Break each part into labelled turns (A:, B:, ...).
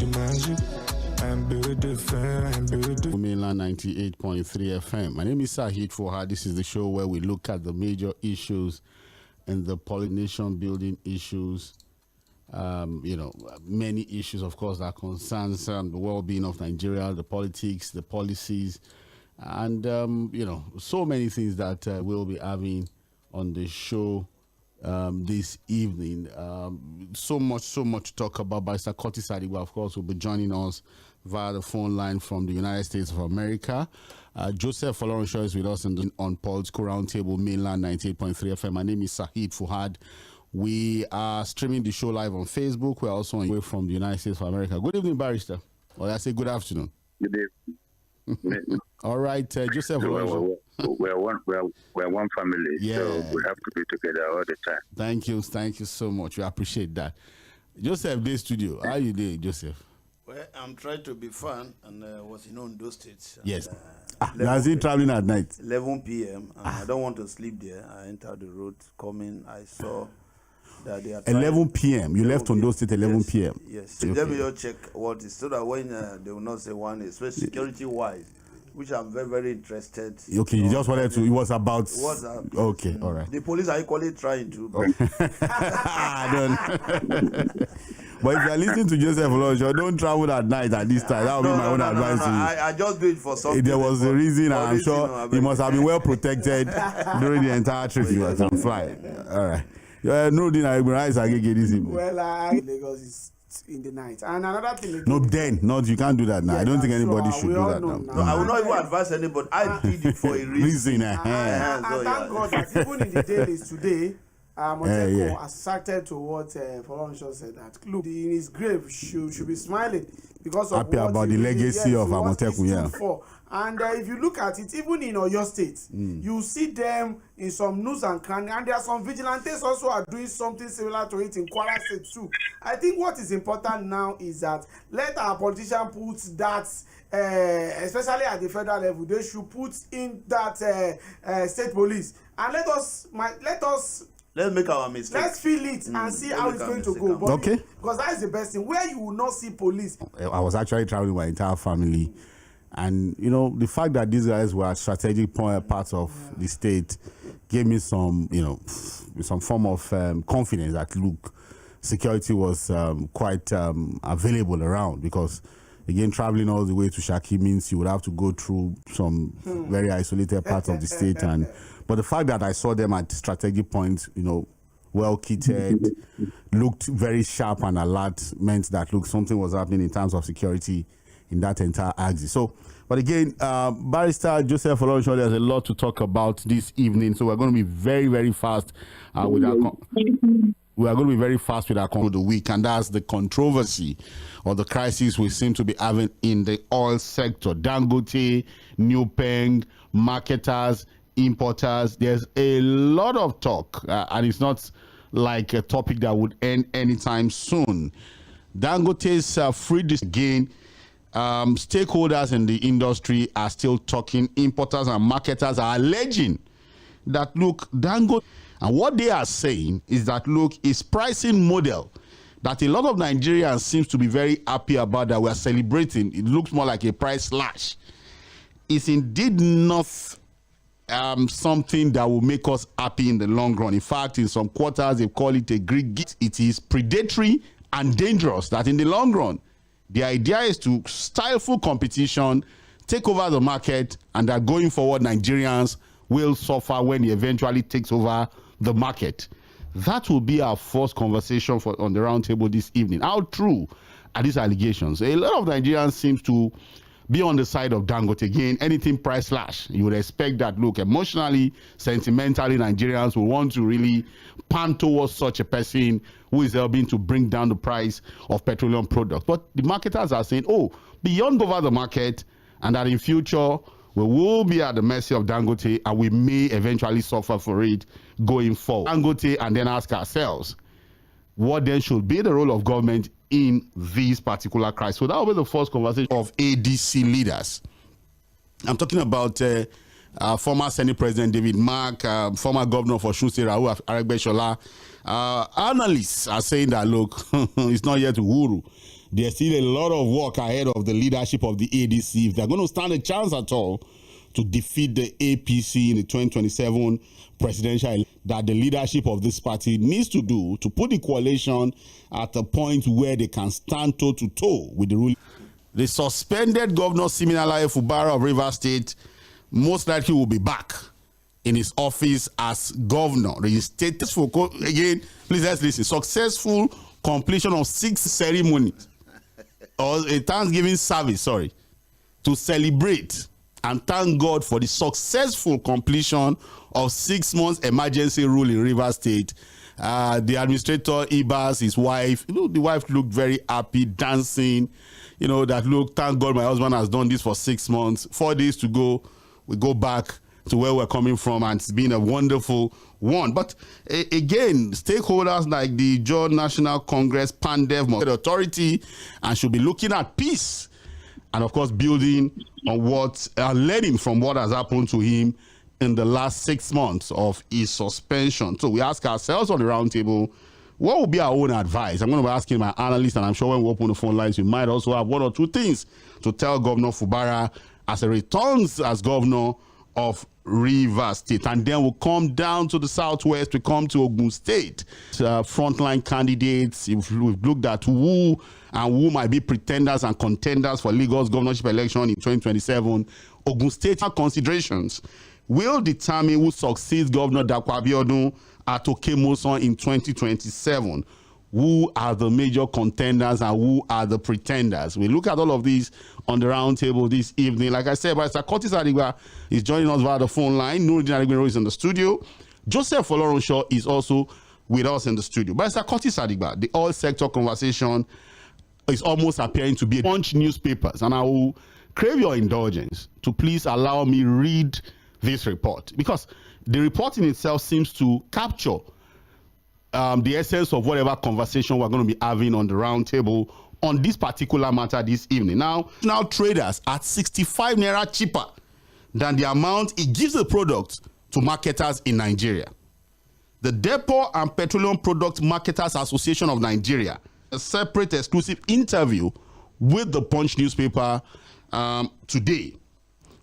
A: de magie. Un peu de fin, un peu de...
B: Mainland 98.3 FM. My name is 괰ᴏʀᴏᴡ. This is the show where we look at the major issues and the nation building issues. Many issues, of course, that concerns the well-being of Nigeria, the politics, the policies, and, so many things that we'll be having on the show this evening. So much to talk about. Barrister Curtis Adigbo, of course, will be joining us via the phone line from the United States of America. Jᴏɪᴛᴛᴇʀ is with us on Political Roundtable, Mainland 98.3 FM. My name is 괰ᴏᴏᴛ. We are streaming the show live on Facebook. We're also on the way from the United States of America. Good evening, Barrister. Or I say good afternoon.
C: Good evening.
B: All right, Jᴏɪᴛᴛᴇʀ.
C: We're one family, so we have to be together all the time.
B: Thank you so much. We appreciate that. Joseph, day studio. How are you doing, Joseph?
D: Well, I'm trying to be fun, and was in Ondo State.
B: Yes. You are still traveling at night?
D: 11 p.m. I don't want to sleep there. I entered the road coming. I saw that they are
B: 11 p.m. You left Ondo State 11 p.m.
D: Yes. Okay. Let me just check what is so that when they will not say one, especially security-wise, which I'm very, very interested.
B: Okay, you just wanted to. It was about. Okay, all right.
D: The police are equally trying to.
B: But if you are listening to Jᴏɪᴛᴛᴇʀ, don't travel at night at this time. That will be my own advice to you.
D: I just do it for something.
B: There was a reason, and I'm sure you must have been well protected during the entire trip you were flying. All right. Nuruddin Aregbesola Agege this evening.
E: Well, Lagos is in the night. And another thing.
B: You can't do that now. I don't think anybody should do that now.
D: No, I will not even advise anybody. I did it for a reason.
E: And thank God that even in the dailies today, Monteko has started to what Fᴏʟʟᴏᴡ said that look, in his grave should be smiling because of
B: happy about the legacy of Monteko.
E: For. And if you look at it, even in Oyo State, you see them in some news and cranny, and there are some vigilantes also are doing something similar to it in Kwara State too. I think what is important now is that let our politicians put that, especially at the federal level, they should put in that state police, and let's
D: make our mistake.
E: Let's feel it and see how it's going to go. But
B: okay.
E: Because that is the best thing. Where you will not see police.
B: I was actually traveling with my entire family. And, the fact that these guys were strategic parts of the state gave me some form of confidence that, look, security was quite available around. Because, again, traveling all the way to Shaki means you would have to go through some very isolated parts of the state. But the fact that I saw them at strategic points, well kitted, looked very sharp and alert, meant that, look, something was happening in terms of security in that entire axis. So, but again, Barrister Jᴏɪᴛᴛᴇʀ, there's a lot to talk about this evening. So we're going to be very, very fast with our the week, and that's the controversy or the crisis we seem to be having in the oil sector. Dangote, New Peng, marketers, importers. There's a lot of talk, and it's not like a topic that would end anytime soon. Dangote's free again. Stakeholders in the industry are still talking. Importers and marketers are alleging that, look, Dangote, and what they are saying is that, look, his pricing model that a lot of Nigerians seems to be very happy about, that we're celebrating, it looks more like a price slash, is indeed not something that will make us happy in the long run. In fact, in some quarters, they call it a Greek gift. It is predatory and dangerous, that in the long run, the idea is to stifle competition, take over the market, and that going forward, Nigerians will suffer when he eventually takes over the market. That will be our first conversation on the roundtable this evening. How true are these allegations? A lot of Nigerians seem to be on the side of Dangote. Again, anything price slash, you would expect that, look, emotionally, sentimentally, Nigerians will want to really pan towards such a person who is helping to bring down the price of petroleum products. But the marketers are saying, beyond over the market, and that in future, we will be at the mercy of Dangote, and we may eventually suffer for it going forward. Dangote, and then ask ourselves, what then should be the role of government in this particular crisis? So that will be the first conversation of ADC leaders. I'm talking about former Senate President David Mark, former Governor of Osun State Aregbesola. Analysts are saying that, look, it's not yet Uhuru. there's still a lot of work ahead of the leadership of the ADC if they're going to stand a chance at all to defeat the APC in the 2027 presidential election. That the leadership of this party needs to do to put the coalition at a point where they can stand toe-to-toe with the ruling. The suspended Governor Siminalayi Fubara of Rivers State most likely will be back in his office as governor. The successful, again, please let's listen, successful completion of 6 ceremonies or a Thanksgiving service, to celebrate and thank God for the successful completion of 6 months emergency rule in Rivers State. The administrator, Ibas, his wife, the wife looked very happy, dancing, that look, thank God my husband has done this for 6 months. 4 days to go, we go back to where we're coming from, and it's been a wonderful one. But again, stakeholders like the Joint National Congress, PANDEF, must be authority and should be looking at peace and, of course, building on what, learning from what has happened to him in the last 6 months of his suspension. So we ask ourselves on the roundtable, what will be our own advice? I'm going to be asking my analysts, and I'm sure when we open the phone lines, we might also have 1 or 2 things to tell Governor Fubara as he returns as governor of Rivers State. And then we'll come down to the southwest, we come to Ogun State. Frontline candidates, we've looked at who might be pretenders and contenders for Lagos governorship election in 2027. Ogun State considerations will determine who succeeds Governor Dangote Abiodun at Oke-Mosan in 2027. Who are the major contenders and who are the pretenders? We look at all of these on the round table this evening. Like I said, Barrister Curtis Adigba is joining us via the phone line. Nuruddin Adegbero is in the studio. 괏괏ᴛ is also with us in the studio. Barrister Curtis Adigba, the all sector conversation is almost appearing to be a Punch newspapers, and I will crave your indulgence to please allow me read this report, because the report in itself seems to capture the essence of whatever conversation we're going to be having on the round table on this particular matter this evening. Now traders at 65 naira cheaper than the amount it gives the product to marketers in Nigeria. The Depot and Petroleum Product Marketers Association of Nigeria, a separate exclusive interview with the Punch newspaper today.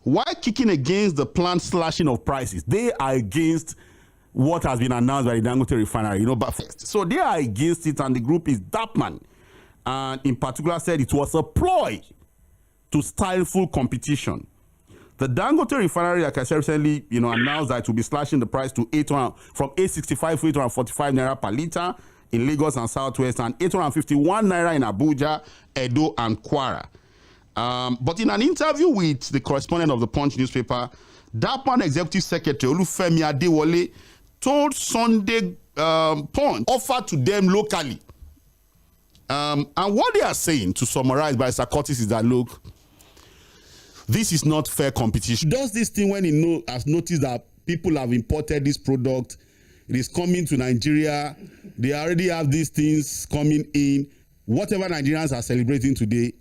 B: Why kicking against the planned slashing of prices? They are against what has been announced by the Dangote refinery, but so they are against it, and the group is Dapman, and in particular said it was a ploy to stifle competition. The Dangote refinery, like I said recently, announced that it will be slashing the price to from 865 to 845 naira per liter in Lagos and Southwest, and 851 naira in Abuja, Edo, and Kwara. But in an interview with the correspondent of the Punch newspaper, Dapman Executive Secretary Olufemi Adewale told Sunday Punch offered to them locally. And what they are saying, to summarize by Sir Curtis, is that, look, this is not fair competition. Does this thing when he has noticed that people have imported this product, it is coming to Nigeria, they already have these things coming in. Whatever Nigerians are celebrating today,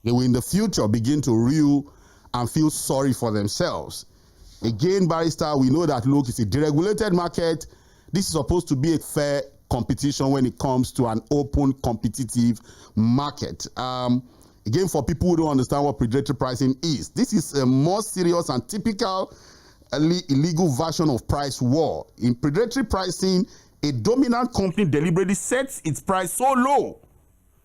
B: they will in the future begin to rue and feel sorry for themselves. Again, Barrister, we know that, look, it's a deregulated market. This is supposed to be a fair competition when it comes to an open, competitive market. Again, for people who don't understand what predatory pricing is, this is a more serious and typical illegal version of price war. In predatory pricing, a dominant company deliberately sets its price so low,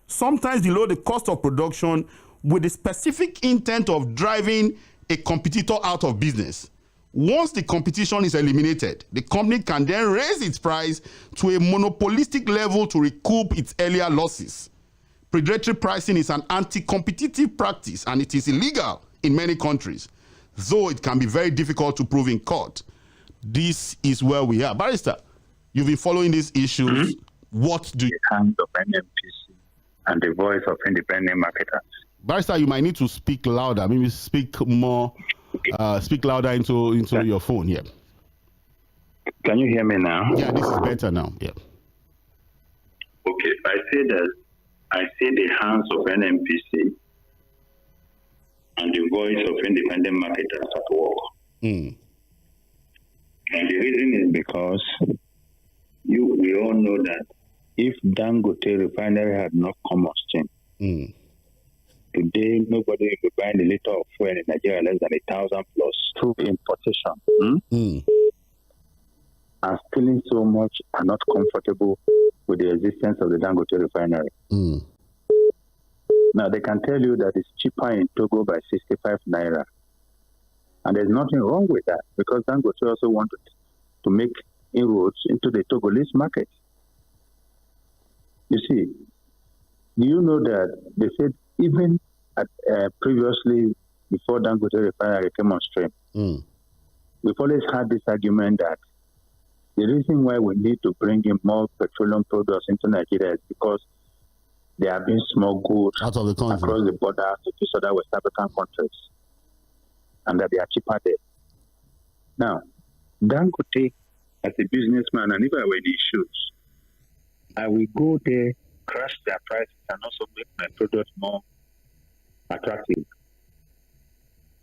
B: sometimes below the cost of production, with the specific intent of driving a competitor out of business. Once the competition is eliminated, the company can then raise its price to a monopolistic level to recoup its earlier losses. Predatory pricing is an anti-competitive practice, and it is illegal in many countries, though it can be very difficult to prove in court. This is where we are. Barrister, you've been following these issues. What do you...
C: The hands of NMPC and the voice of independent marketers.
B: Barrister, you might need to speak louder. Maybe speak more. Speak louder into your phone. Yeah.
C: Can you hear me now?
B: Yeah, this is better now. Yeah.
C: Okay. I see the hands of NMPC and the voice of independent marketers at work. And the reason is because we all know that if Dangote refinery had not come on stream, Today, nobody will be buying a liter of fuel in Nigeria less than 1,000 plus through importation. And stealing so much are not comfortable with the existence of the Dangote refinery. Now, they can tell you that it's cheaper in Togo by 65 naira. And there's nothing wrong with that because Dangote also wanted to make inroads into the Togolese market. You see, do you know that they said even previously, before Dangote refinery came on stream, we've always had this argument that the reason why we need to bring in more petroleum products into Nigeria is because they are being smuggled
B: out of the country
C: across the border to these other West African countries, and that they are cheaper there. Now, Dangote, as a businessman, and if I were in his shoes, I will go there, crash their prices, and also make my product more attractive.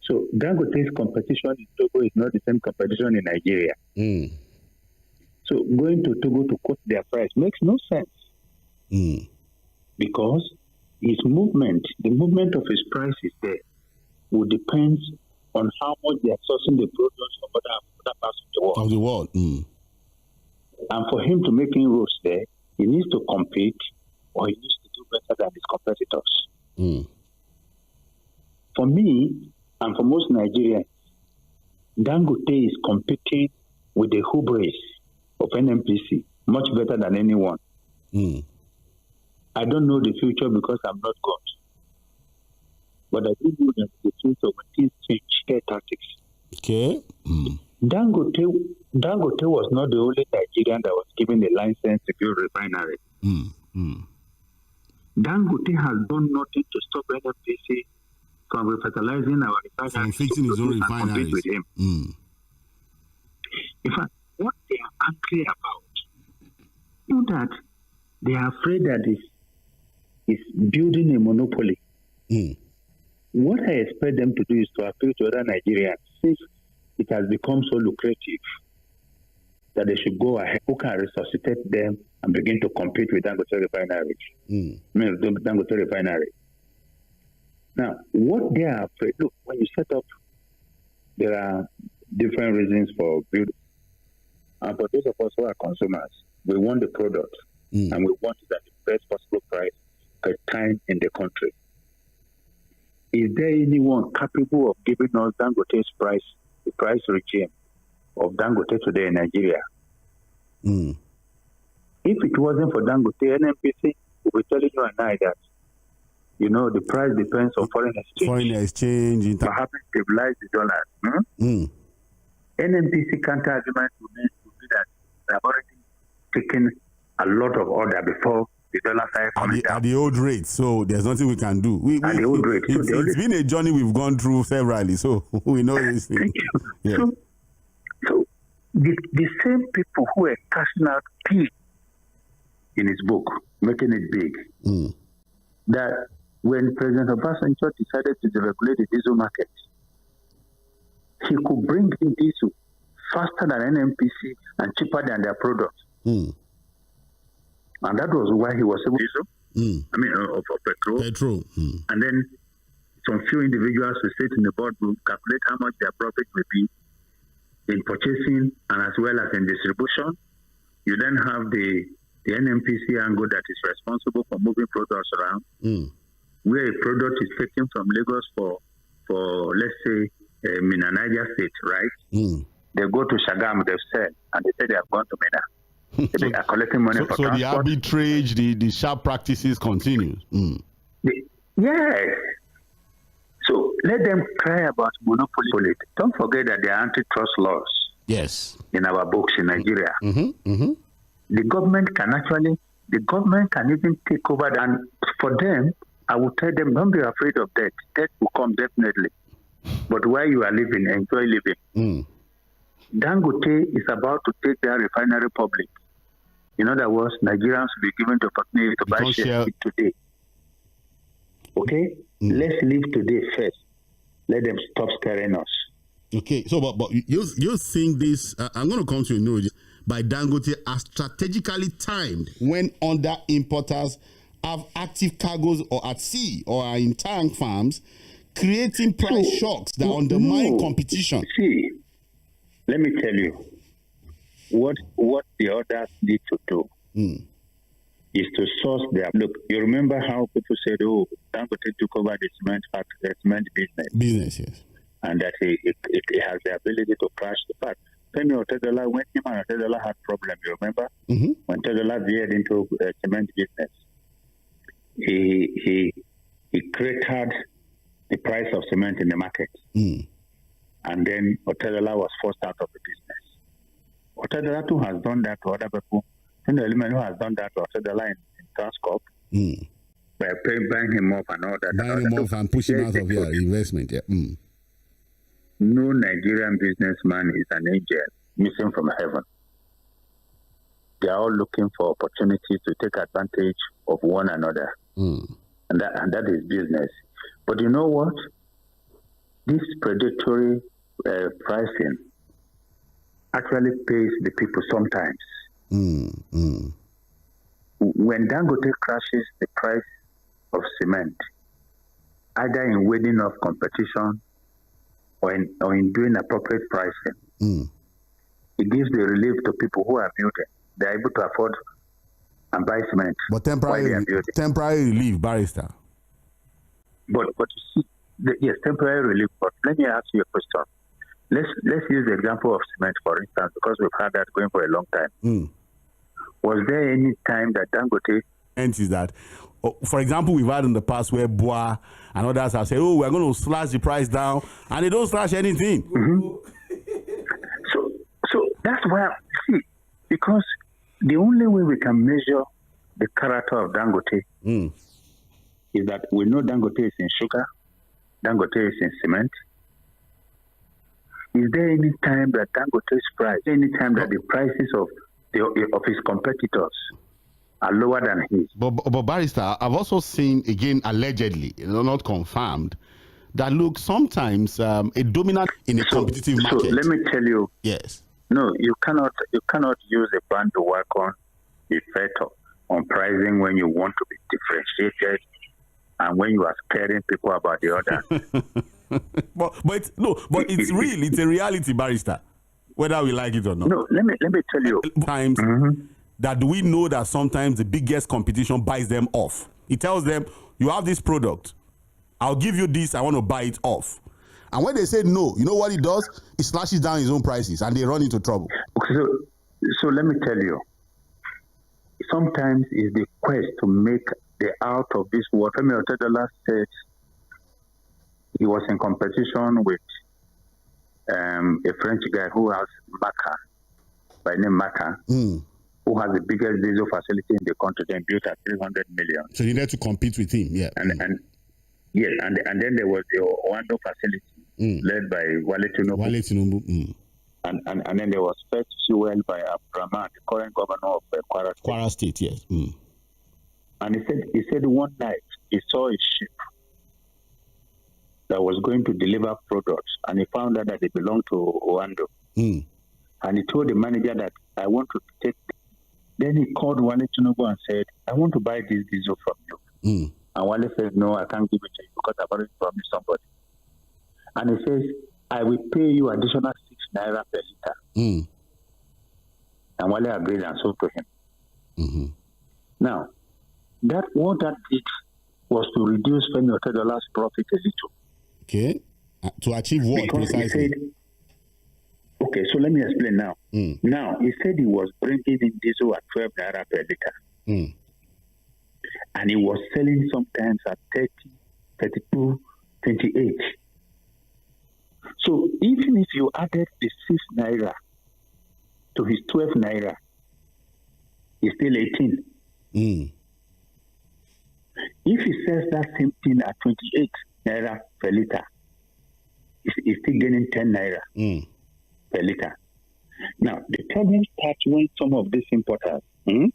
C: So Dangote's competition in Togo is not the same competition in Nigeria. So going to Togo to cut their price makes no sense. Because his movement, the movement of his prices there, will depend on how much they are sourcing the products from other parts of the world. And for him to make inroads there, he needs to compete or he needs to do better than his competitors. For me, and for most Nigerians, Dangote is competing with the hubris of NNPC much better than anyone. I don't know the future because I'm not God. But I do know that the future when things change, their tactics.
B: Okay.
C: Dangote was not the only Nigerian that was given the license to build refinery. Dangote has done nothing to stop NNPC from revitalizing our refinery.
B: From fixing his own refineries.
C: With him. In fact, what they are angry about, you know that they are afraid that is building a monopoly. What I expect them to do is to appeal to other Nigerians, since it has become so lucrative that they should go ahead, who can resuscitate them and begin to compete with Dangote refinery. Dangote refinery. Now, what they are afraid, look, when you set up, there are different reasons for building. And for those of us who are consumers, we want the product and we want it at the best possible price per time in the country. Is there anyone capable of giving us Dangote's price, the price regime of Dangote today in Nigeria? If it wasn't for Dangote, NNPC would be telling you and I that, you know, the price depends on foreign exchange. Perhaps stabilize the dollar. NNPC counter-argument would be that they have already taken a lot of order before the dollar started coming down.
B: At the old rate, so there's nothing we can do.
C: At the old rate.
B: It's been a journey we've gone through severally, so we know this thing.
C: Thank you. Yeah. So the same people who were cashing out P in his book, making it big, that when President Obasanjo decided to deregulate the diesel market, he could bring in diesel faster than NNPC and cheaper than their product. And that was why he was able to of petrol. And then some few individuals who sit in the boardroom calculate how much their profit will be in purchasing and as well as in distribution. You then have the NNPC angle that is responsible for moving products around. Where a product is taken from Lagos for let's say, Niger State, right? They go to Shagamu, they sell, and they say they have gone to Mina. They are collecting money for transport.
B: So the arbitrage, the sharp practices continue.
C: Yes. So let them cry about monopoly. Don't forget that there are antitrust laws.
B: Yes.
C: In our books in Nigeria. The government can even take over. And for them, I will tell them, don't be afraid of death. Death will come definitely. But while you are living, enjoy living. Dangote is about to take their refinery public. In other words, Nigerians will be given the opportunity to buy shares today. Okay? Let's live today first. Let them stop scaring us.
B: Okay, so but you think this, I'm going to come to you, by Dangote are strategically timed when other importers have active cargoes or at sea or are in tank farms, creating price shocks that undermine competition.
C: See, let me tell you, what the others need to do is to source their. Look, you remember how people said, "Oh, Dangote took over the cement business."
B: Yes.
C: And that it has the ability to crash the part. Femi Otedola, when him and Otedola had problem, you remember? When Otedola veered into cement business, he created the price of cement in the market. And then Otedola was forced out of the business. Otedola too has done that to other people. And the element who has done that to Otedola in Transcorp, by buying him up and all that.
B: Buying him off and pushing out of your investment. Yeah.
C: No Nigerian businessman is an angel missing from heaven. They are all looking for opportunities to take advantage of one another. And that is business. But you know what? This predatory pricing actually pays the people sometimes. When Dangote crashes the price of cement, either in waning off competition or in doing appropriate pricing, it gives the relief to people who are building. They are able to afford and buy cement.
B: But temporary relief, barrister.
C: But you see, yes, temporary relief. But let me ask you a question. Let's use the example of cement, for instance, because we've had that going for a long time. Was there any time that Dangote...
B: Is that, for example, we've had in the past where Bois and others have said, "Oh, we're going to slash the price down," and they don't slash anything.
C: So that's why, see, because the only way we can measure the character of Dangote is that we know Dangote is in sugar, Dangote is in cement. Is there any time that Dangote's price, any time that the prices of his competitors are lower than his?
B: But barrister, I've also seen, again, allegedly, not confirmed, that look, sometimes a dominant in a competitive market.
C: So let me tell you.
B: Yes.
C: No, you cannot use a brand to work on effect on pricing when you want to be differentiated and when you are scaring people about the other.
B: but it's real. It's a reality, barrister, whether we like it or not.
C: No, let me tell you.
B: Times that we know that sometimes the biggest competition buys them off. It tells them, "You have this product, I'll give you this, I want to buy it off." And when they say no, you know what it does? It slashes down his own prices and they run into trouble.
C: Okay, so let me tell you. Sometimes it's the quest to make the out of this world. Femi Otedola said he was in competition with a French guy who has Maca, by name Maca, who has the biggest diesel facility in the country, then built at 300 million.
B: So you need to compete with him, yeah.
C: And then there was the Oando facility led by Wale Tinubu. And then there was First Fuel by Abraham, the current governor of
B: Kwara State, yes.
C: And he said one night he saw a ship that was going to deliver products, and he found out that they belonged to Oando. And he told the manager that, "I want to take." Then he called Wale Tinubu and said, "I want to buy this diesel from you." And Wale said, "No, I can't give it to you because I've already promised somebody." And he says, "I will pay you additional 6 naira per liter." And Wale agreed and sold to him. Now, what that did was to reduce Femi Otedola's profit a little.
B: Okay. To achieve what
C: because
B: precisely?
C: Okay, so let me explain now. Now, he said he was bringing in diesel at 12 naira per liter. And he was selling sometimes at 30, 32, 28. So even if you added the 6 naira to his 12 naira, it's still 18. If he sells that same thing at 28 naira per liter, he's still getting 10 naira per liter. Now, the problem starts when some of these importers do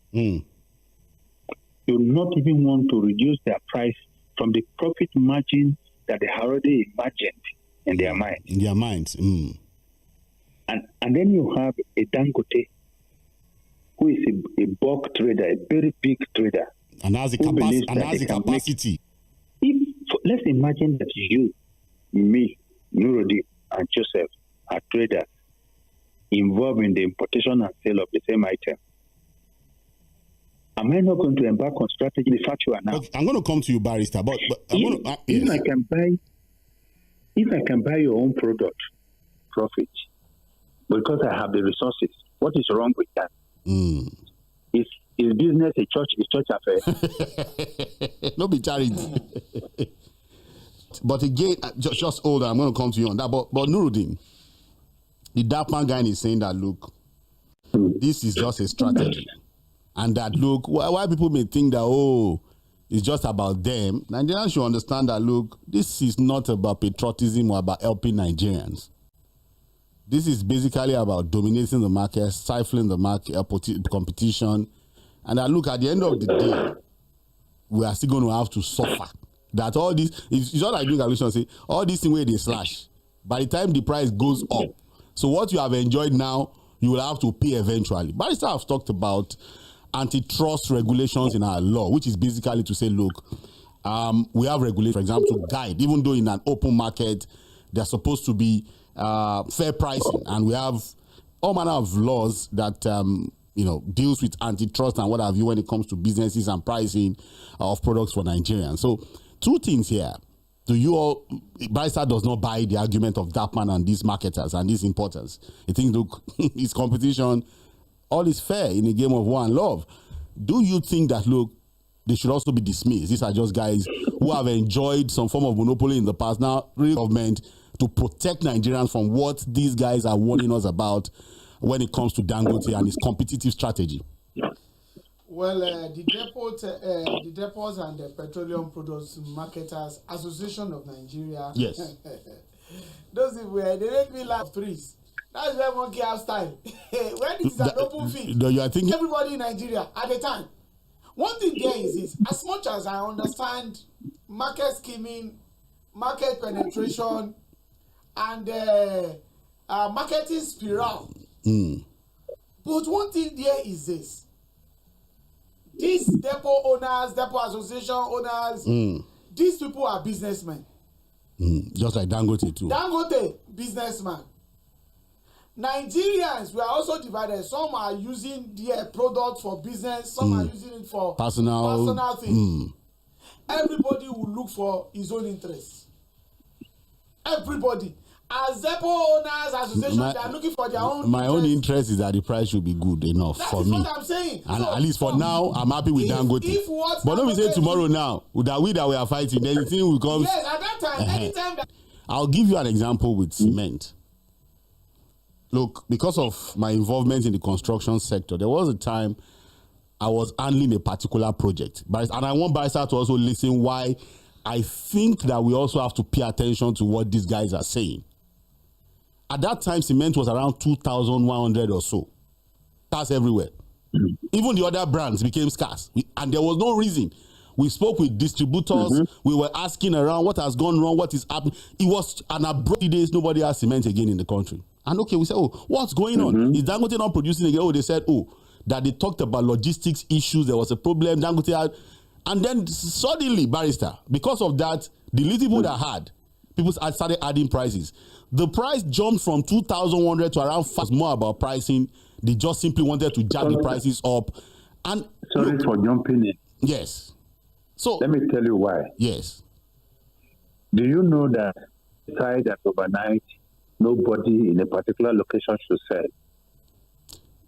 C: not even want to reduce their price from the profit margin that they already imagined in their minds.
B: In their minds.
C: And then you have a Dangote, who is a bulk trader, a very big trader.
B: And has the capacity.
C: Let's imagine that you, me, Nuruddin, and Joseph are traders involved in the importation and sale of the same item. Am I not going to embark on strategy? The fact you are now.
B: Okay, I'm going to come to you, Barrister. But
C: if I can buy your own product, profit, because I have the resources, what is wrong with that? Is business a church affair?
B: No be charity. But again, just hold on. I'm going to come to you on that. But Nuruddin, the Dapan guy is saying that, look, this is just a strategy. And that, look, why people may think that, it's just about them, Nigerians should understand that, look, this is not about patriotism or about helping Nigerians. This is basically about dominating the market, stifling the market, competition. And that, look, at the end of the day, we are still going to have to suffer. That all this, it's just like doing calculation, say, all these things where they slash, by the time the price goes up, so what you have enjoyed now, you will have to pay eventually. Barrister have talked about antitrust regulations in our law, which is basically to say, look, we have regulations, for example, to guide, even though in an open market, they're supposed to be fair pricing. And we have all manner of laws that, deals with antitrust and what have you when it comes to businesses and pricing of products for Nigerians. So, two things here. Barrister does not buy the argument of Dapman and these marketers and these importers. He thinks, look, it's competition. All is fair in a game of war and love. Do you think that, look, they should also be dismissed? These are just guys who have enjoyed some form of monopoly in the past. Now, real government to protect Nigerians from what these guys are warning us about when it comes to Dangote and his competitive strategy.
E: Well, the depots and the Petroleum Products Marketers Association of Nigeria.
B: Yes.
E: Those people, they make me laugh threes. That's where monkey have style. When it is an open field, everybody in Nigeria at the time. One thing there is this: as much as I understand market scheming, market penetration, and marketing spiral, but one thing there is this: these depot owners, depot association owners, these people are businessmen.
B: Just like Dangote too.
E: Dangote, businessman. Nigerians, we are also divided. Some are using their product for business. Some are using it for personal things. Everybody will look for his own interests. Everybody. As depot owners, associations, they are looking for their own
B: My own interest is that the price should be good enough for me.
E: That's what I'm saying.
B: And at least for now, I'm happy with Dangote. But don't be say tomorrow now, that we are fighting, then the thing will come.
E: Yes, at that time, anytime.
B: I'll give you an example with cement. Look, because of my involvement in the construction sector, there was a time I was handling a particular project. And I want Barrister to also listen why I think that we also have to pay attention to what these guys are saying. At that time, cement was around 2,100 or so. That's everywhere. Even the other brands became scarce. And there was no reason. We spoke with distributors. We were asking around what has gone wrong, what is happening. It was an abrupt days, nobody has cement again in the country. And okay, we said, what's going on? Is Dangote not producing again? They said, that they talked about logistics issues. There was a problem. Dangote had, and then suddenly, Barrister, because of that, the little people that had, people started adding prices. The price jumped from 2,100 to around 5. More about pricing. They just simply wanted to jack the prices up. And
C: sorry for jumping in.
B: Yes. So
C: let me tell you why.
B: Yes.
C: Do you know that decide that overnight nobody in a particular location should sell?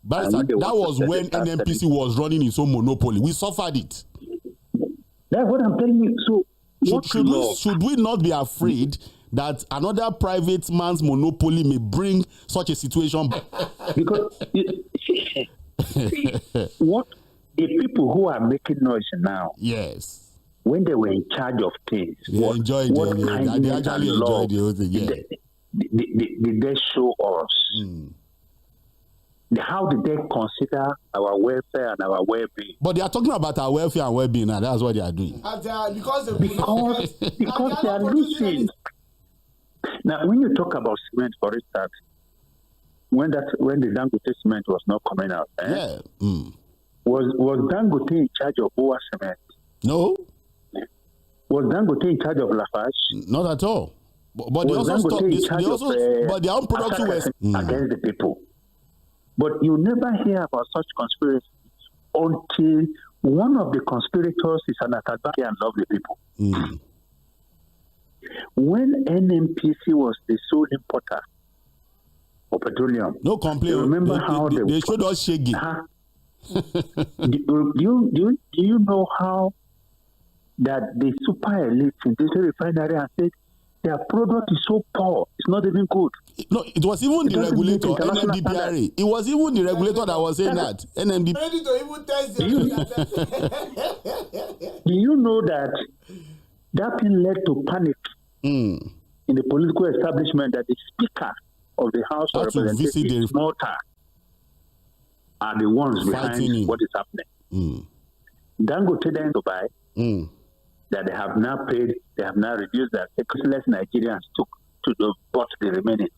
B: But that was when NNPC was running its own monopoly. We suffered it.
C: That's what I'm telling you. So
B: should we not be afraid that another private man's monopoly may bring such a situation back?
C: Because what the people who are making noise now,
B: yes,
C: when they were in charge of things,
B: they enjoyed it. They actually enjoyed the whole thing. Yeah.
C: Did they show us? How did they consider our welfare and our well-being?
B: But they are talking about our welfare and well-being now. That's what they are doing.
E: Because
C: they are losing. Now, when you talk about cement, for instance, when the Dangote cement was not coming out,
F: Was Dangote in charge of Boa Cement?
B: No.
F: Was Dangote in charge of Lafarge?
B: Not at all. But they also stopped this. But their own production was
F: against the people. But you never hear about such conspiracy until one of the conspirators is an attacker and love the people. When NNPC was the sole importer of petroleum,
B: no complaint.
F: Remember how
B: they showed us shaking.
F: Do you know how that the super elite in this refinery and said their product is so poor, it's not even good?
B: No, it was even the regulator, NMDPRA. It was even the regulator that was saying that. NMDPRA.
E: Ready to even test
F: Do you know that thing led to panic in the political establishment, that the Speaker of the House of Representatives, Malta, are the ones behind what is happening. Dangote then Dubai, that they have now paid, they have now reduced that less Nigerians took to bought the remaining.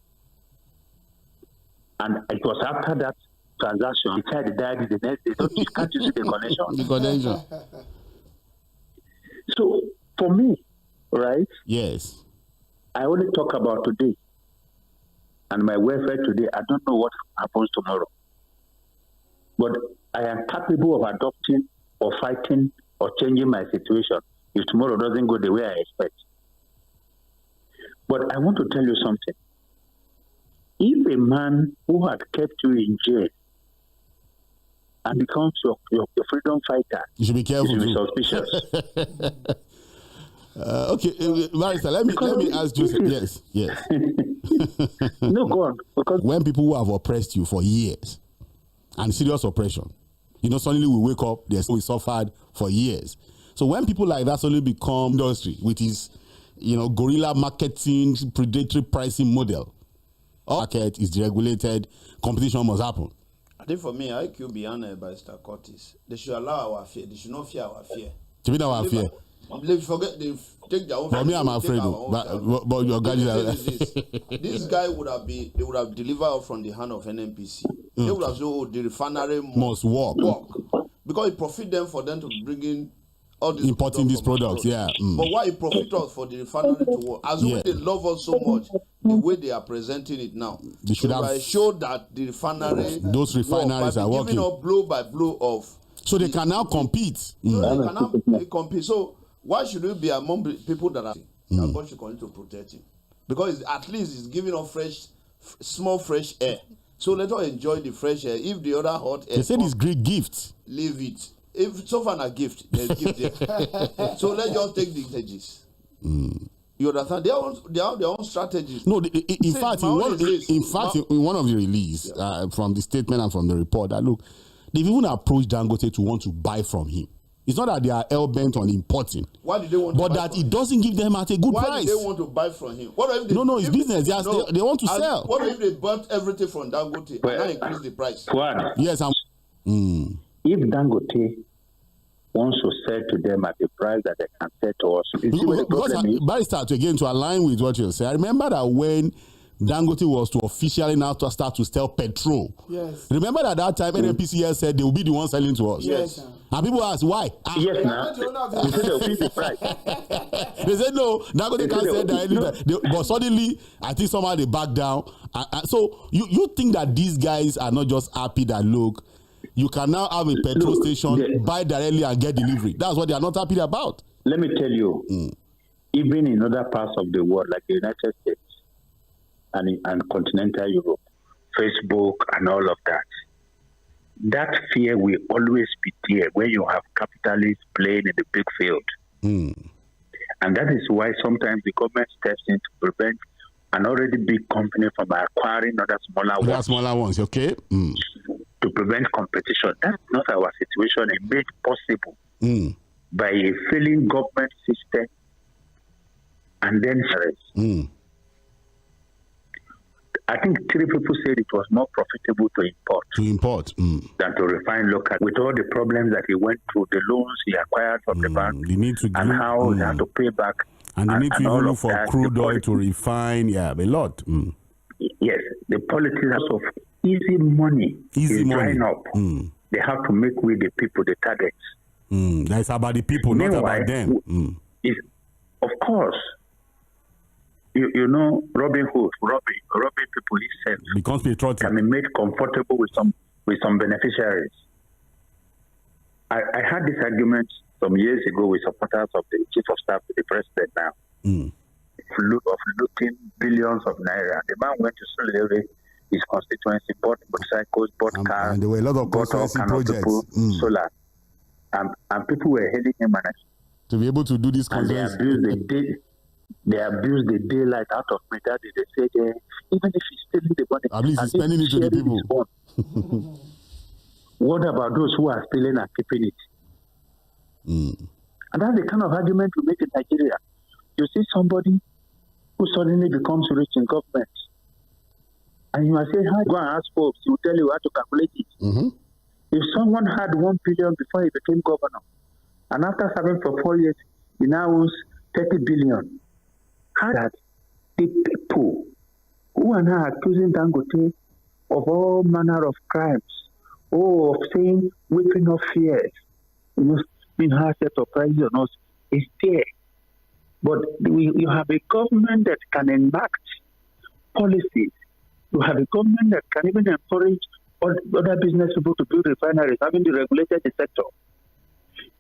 F: And it was after that transaction, the child died the next day. Can't you see the connection?
B: The connection.
F: So for me, right?
B: Yes.
F: I only talk about today and my welfare today. I don't know what happens tomorrow. But I am capable of adopting or fighting or changing my situation if tomorrow doesn't go the way I expect. But I want to tell you something. If a man who had kept you in jail and becomes your freedom fighter,
B: you should be careful.
F: You should be suspicious.
B: Okay, Marissa, let me ask you. Yes.
F: No, go on. Because
B: when people who have oppressed you for years and serious oppression, suddenly we wake up, we suffered for years. So when people like that suddenly become industry, which is, guerrilla marketing, predatory pricing model, all market is deregulated, competition must happen.
D: I think for me, IQ beyond by Mr. Curtis. They should allow our fear. They should not fear our fear.
B: To be our fear.
D: They forget. They take their own.
B: For me, I'm afraid. But your guy
D: this guy would have been. They would have delivered from the hand of NNPC. They would have said, "Oh, the refinery
B: must work
D: because it profit them for them to bring in all these
B: importing these products." Yeah.
D: But why it profit us for the refinery to work? As if they love us so much, the way they are presenting it now,
B: they should have
D: showed that the refinery,
B: those refineries are working,
D: giving up blow by blow of.
B: So they can now compete.
D: So they can now compete. So why should we be among people that are that God should continue to protect him? Because at least it's giving us small fresh air. So let us enjoy the fresh air. If the other hot air,
B: they said it's great gift.
D: Leave it. If so far a gift, there's gift there. So let's just take the strategies. You understand? They have their own strategies.
B: No, in fact, in one of the release from the statement and from the report, that look, they've even approached Dangote to want to buy from him. It's not that they are hell-bent on importing.
D: Why do they want
B: but that it doesn't give them at a good price.
D: Why do they want to buy from him? What if they,
B: no, it's business. They want to sell.
D: What if they bought everything from Dangote and now increase the price?
F: Yes, if Dangote wants to sell to them at the price that they can sell to us,
B: because Barrister, again, to align with what you say, I remember that when Dangote was to officially now to start to sell petrol.
E: Yes.
B: Remember that time NNPCL said they will be the ones selling to us.
E: Yes.
B: And people asked why.
F: Yes, now. They said they'll fix the price.
B: They said no, Dangote can't sell that. But suddenly, I think somehow they back down. So you think that these guys are not just happy that look, you can now have a petrol station, buy directly and get delivery. That's what they are not happy about.
F: Let me tell you, even in other parts of the world, like the United States and continental Europe, Facebook and all of that, that fear will always be there when you have capitalists playing in the big field. And that is why sometimes the government steps in to prevent an already big company from acquiring other smaller ones.
B: Okay.
F: To prevent competition. That's not our situation. It made possible by a failing government system and then I think 3 people said it was more profitable to import than to refine locally. With all the problems that he went through, the loans he acquired from the bank, and how he had to pay back.
B: And they need to even look for crude oil to refine, a lot.
F: Yes, the politics of easy money is drying up. they have to make with the people, the targets.
B: That's about the people, not about them.
F: Of course, you know, robbing people itself
B: becomes patriotic.
F: Can be made comfortable with some beneficiaries. I had this argument some years ago with supporters of the chief of staff to the president now. Of looting billions of naira. The man went to Sulere, his constituency, bought motorcycles, bought cars,
B: and there were a lot of constituency projects.
F: Solar. And people were hailing him
B: to be able to do this.
F: And they abused the daylight out of me. That they said, even if he's stealing the money,
B: at least he's spending it to the people.
F: What about those who are stealing and keeping it? And that's the kind of argument we make in Nigeria. You see somebody who suddenly becomes rich in government, and you are saying, go and ask folks, he will tell you how to calculate it. If someone had 1 billion before he became governor, and after serving for 4 years, he now owns 30 billion, how that the people who are now accusing Dangote of all manner of crimes, of saying whipping of fears, being hard set of prices on us, is there. But you have a government that can enact policies. You have a government that can even encourage other business people to build refineries, having deregulated the sector.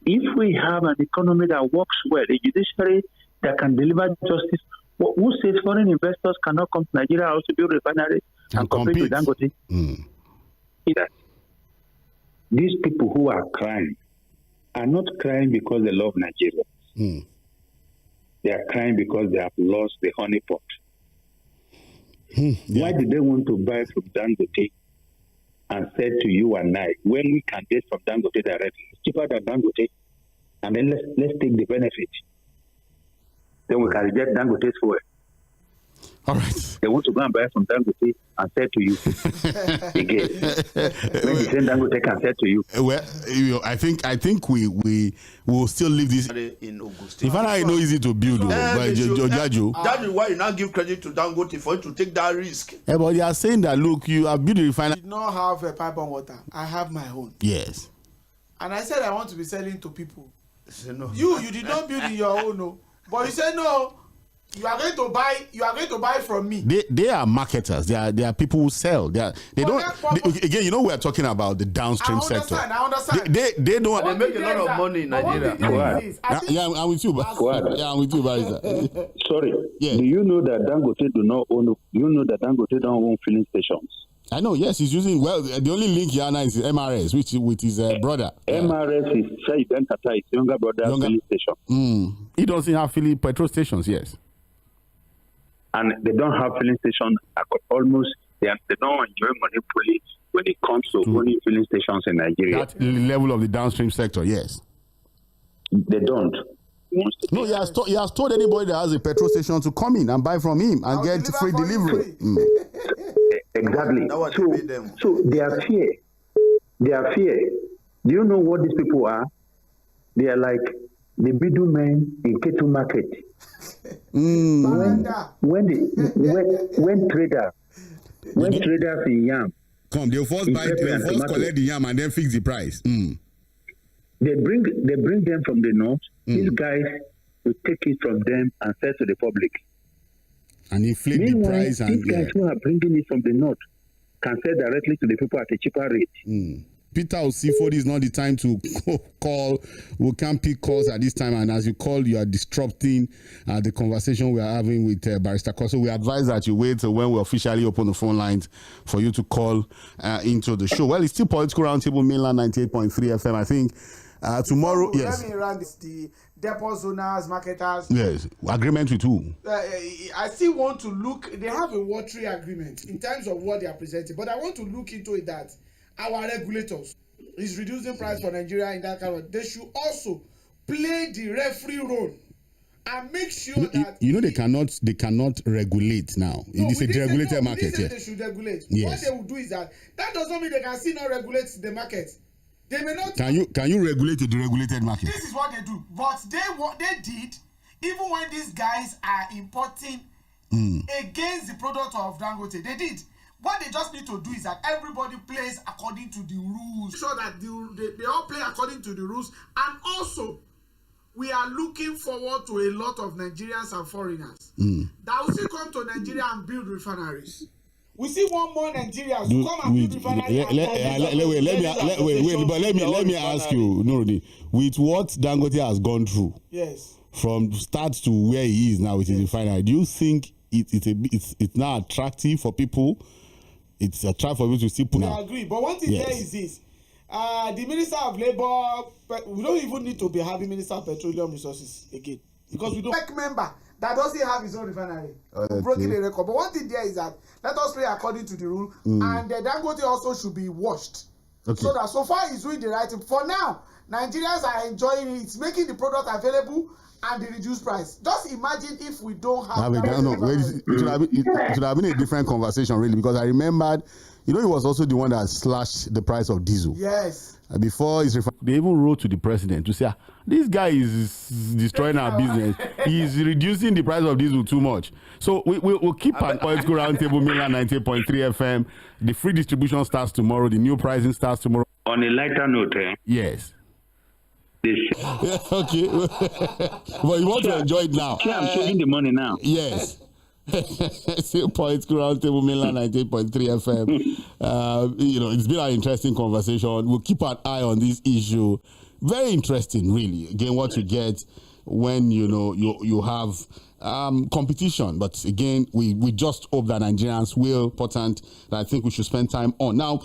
F: If we have an economy that works well, a judiciary that can deliver justice, who says foreign investors cannot come to Nigeria also build refineries and compete with Dangote? These people who are crying are not crying because they love Nigeria. They are crying because they have lost the honeypot. Why did they want to buy from Dangote and said to you and I, when we can get from Dangote directly, it's cheaper than Dangote, and then let's take the benefit. Then we can reject Dangote's fuel.
B: All right.
F: They want to go and buy from Dangote and say to you again. When the same Dangote can say to you.
B: Well, I think we will still leave this
D: in Ogun State.
B: If I know easy to build,
D: that is why you now give credit to Dangote for it to take that risk.
B: Yeah, but they are saying that look, you have built a refinery.
E: I did not have a pipe on water. I have my own.
B: Yes.
E: And I said I want to be selling to people.
D: No.
E: You did not build in your own, no. But you said no. You are going to buy from me.
B: They are marketers. They are people who sell. Again, we are talking about the downstream sector.
E: I understand.
B: They don't.
D: They make a lot of money in Nigeria.
B: I'm with you, Barrister.
F: Sorry.
B: Yeah.
F: Do you know that Dangote don't own filling stations?
B: I know. Yes, he's using. Well, the only link here now is MRS, which with his brother.
F: MRS is his younger brother filling station.
B: He doesn't have filling petrol stations. Yes.
F: And they don't have filling stations. They don't enjoy monopoly when it comes to owning filling stations in Nigeria.
B: That level of the downstream sector, yes.
F: They don't.
B: No, he has told anybody that has a petrol station to come in and buy from him and get free delivery.
F: Exactly. So they are fear. Do you know what these people are? They are like the middlemen in cattle market. When traders in yam
B: come, they'll first collect the yam and then fix the price.
F: They bring them from the north. These guys will take it from them and sell to the public.
B: And inflate the price.
F: These guys who are bringing it from the north can sell directly to the people at a cheaper rate.
B: Peter Osifo, is not the time to call. We can't pick calls at this time. And as you call, you are disrupting the conversation we are having with Barrister Kosso. We advise that you wait till when we officially open the phone lines for you to call into the show. Well, it's still Political Roundtable, mainland 98.3 FM. I think tomorrow, yes.
E: Let me run the depot zoners, marketers.
B: Yes. Agreement with who?
E: I still want to look. They have a watery agreement in terms of what they are presenting. But I want to look into it that our regulators is reducing price for Nigeria in that kind of. They should also play the referee role and make sure that
B: they cannot regulate now.
E: No,
B: it's a deregulated market.
E: They should regulate.
B: Yes.
E: What they will do is that doesn't mean they can still not regulate the market. They may not.
B: Can you regulate the deregulated market?
E: This is what they do. But what they did, even when these guys are importing against the product of Dangote, they did. What they just need to do is that everybody plays according to the rules. Sure that they all play according to the rules. And also, we are looking forward to a lot of Nigerians and foreigners that will still come to Nigeria and build refineries. We see one more Nigerians who come and build refineries.
B: Let me ask you, Nurudi, with what Dangote has gone through,
E: yes,
B: from start to where he is now with his refinery, do you think it's now attractive for people? It's attractive for people to still put
E: I agree, but one thing there is this. The Minister of Labour, we don't even need to be having Minister of Petroleum Resources again, because we don't like member that doesn't have his own refinery. Broken the record. But one thing there is that let us play according to the rule, and the Dangote also should be washed. Okay. So that so far he's doing the right thing. For now, Nigerians are enjoying it. It's making the product available and the reduced price. Just imagine if we don't have
B: it should have been a different conversation, really, because I remembered, he was also the one that slashed the price of diesel.
E: Yes.
B: Before they even wrote to the president to say, this guy is destroying our business. He's reducing the price of diesel too much. So we'll keep an political roundtable, Milan 98.3 FM. The free distribution starts tomorrow. The new pricing starts tomorrow.
F: On a lighter note,
B: Yes.
F: Okay.
B: But you want to enjoy it now.
F: I'm saving the money now.
B: Yes. Still political roundtable, Milan 98.3 FM. It's been an interesting conversation. We'll keep an eye on this issue. Very interesting, really. Again, what you get when you have competition. But again, we just hope that Nigerians will important that I think we should spend time on. Now,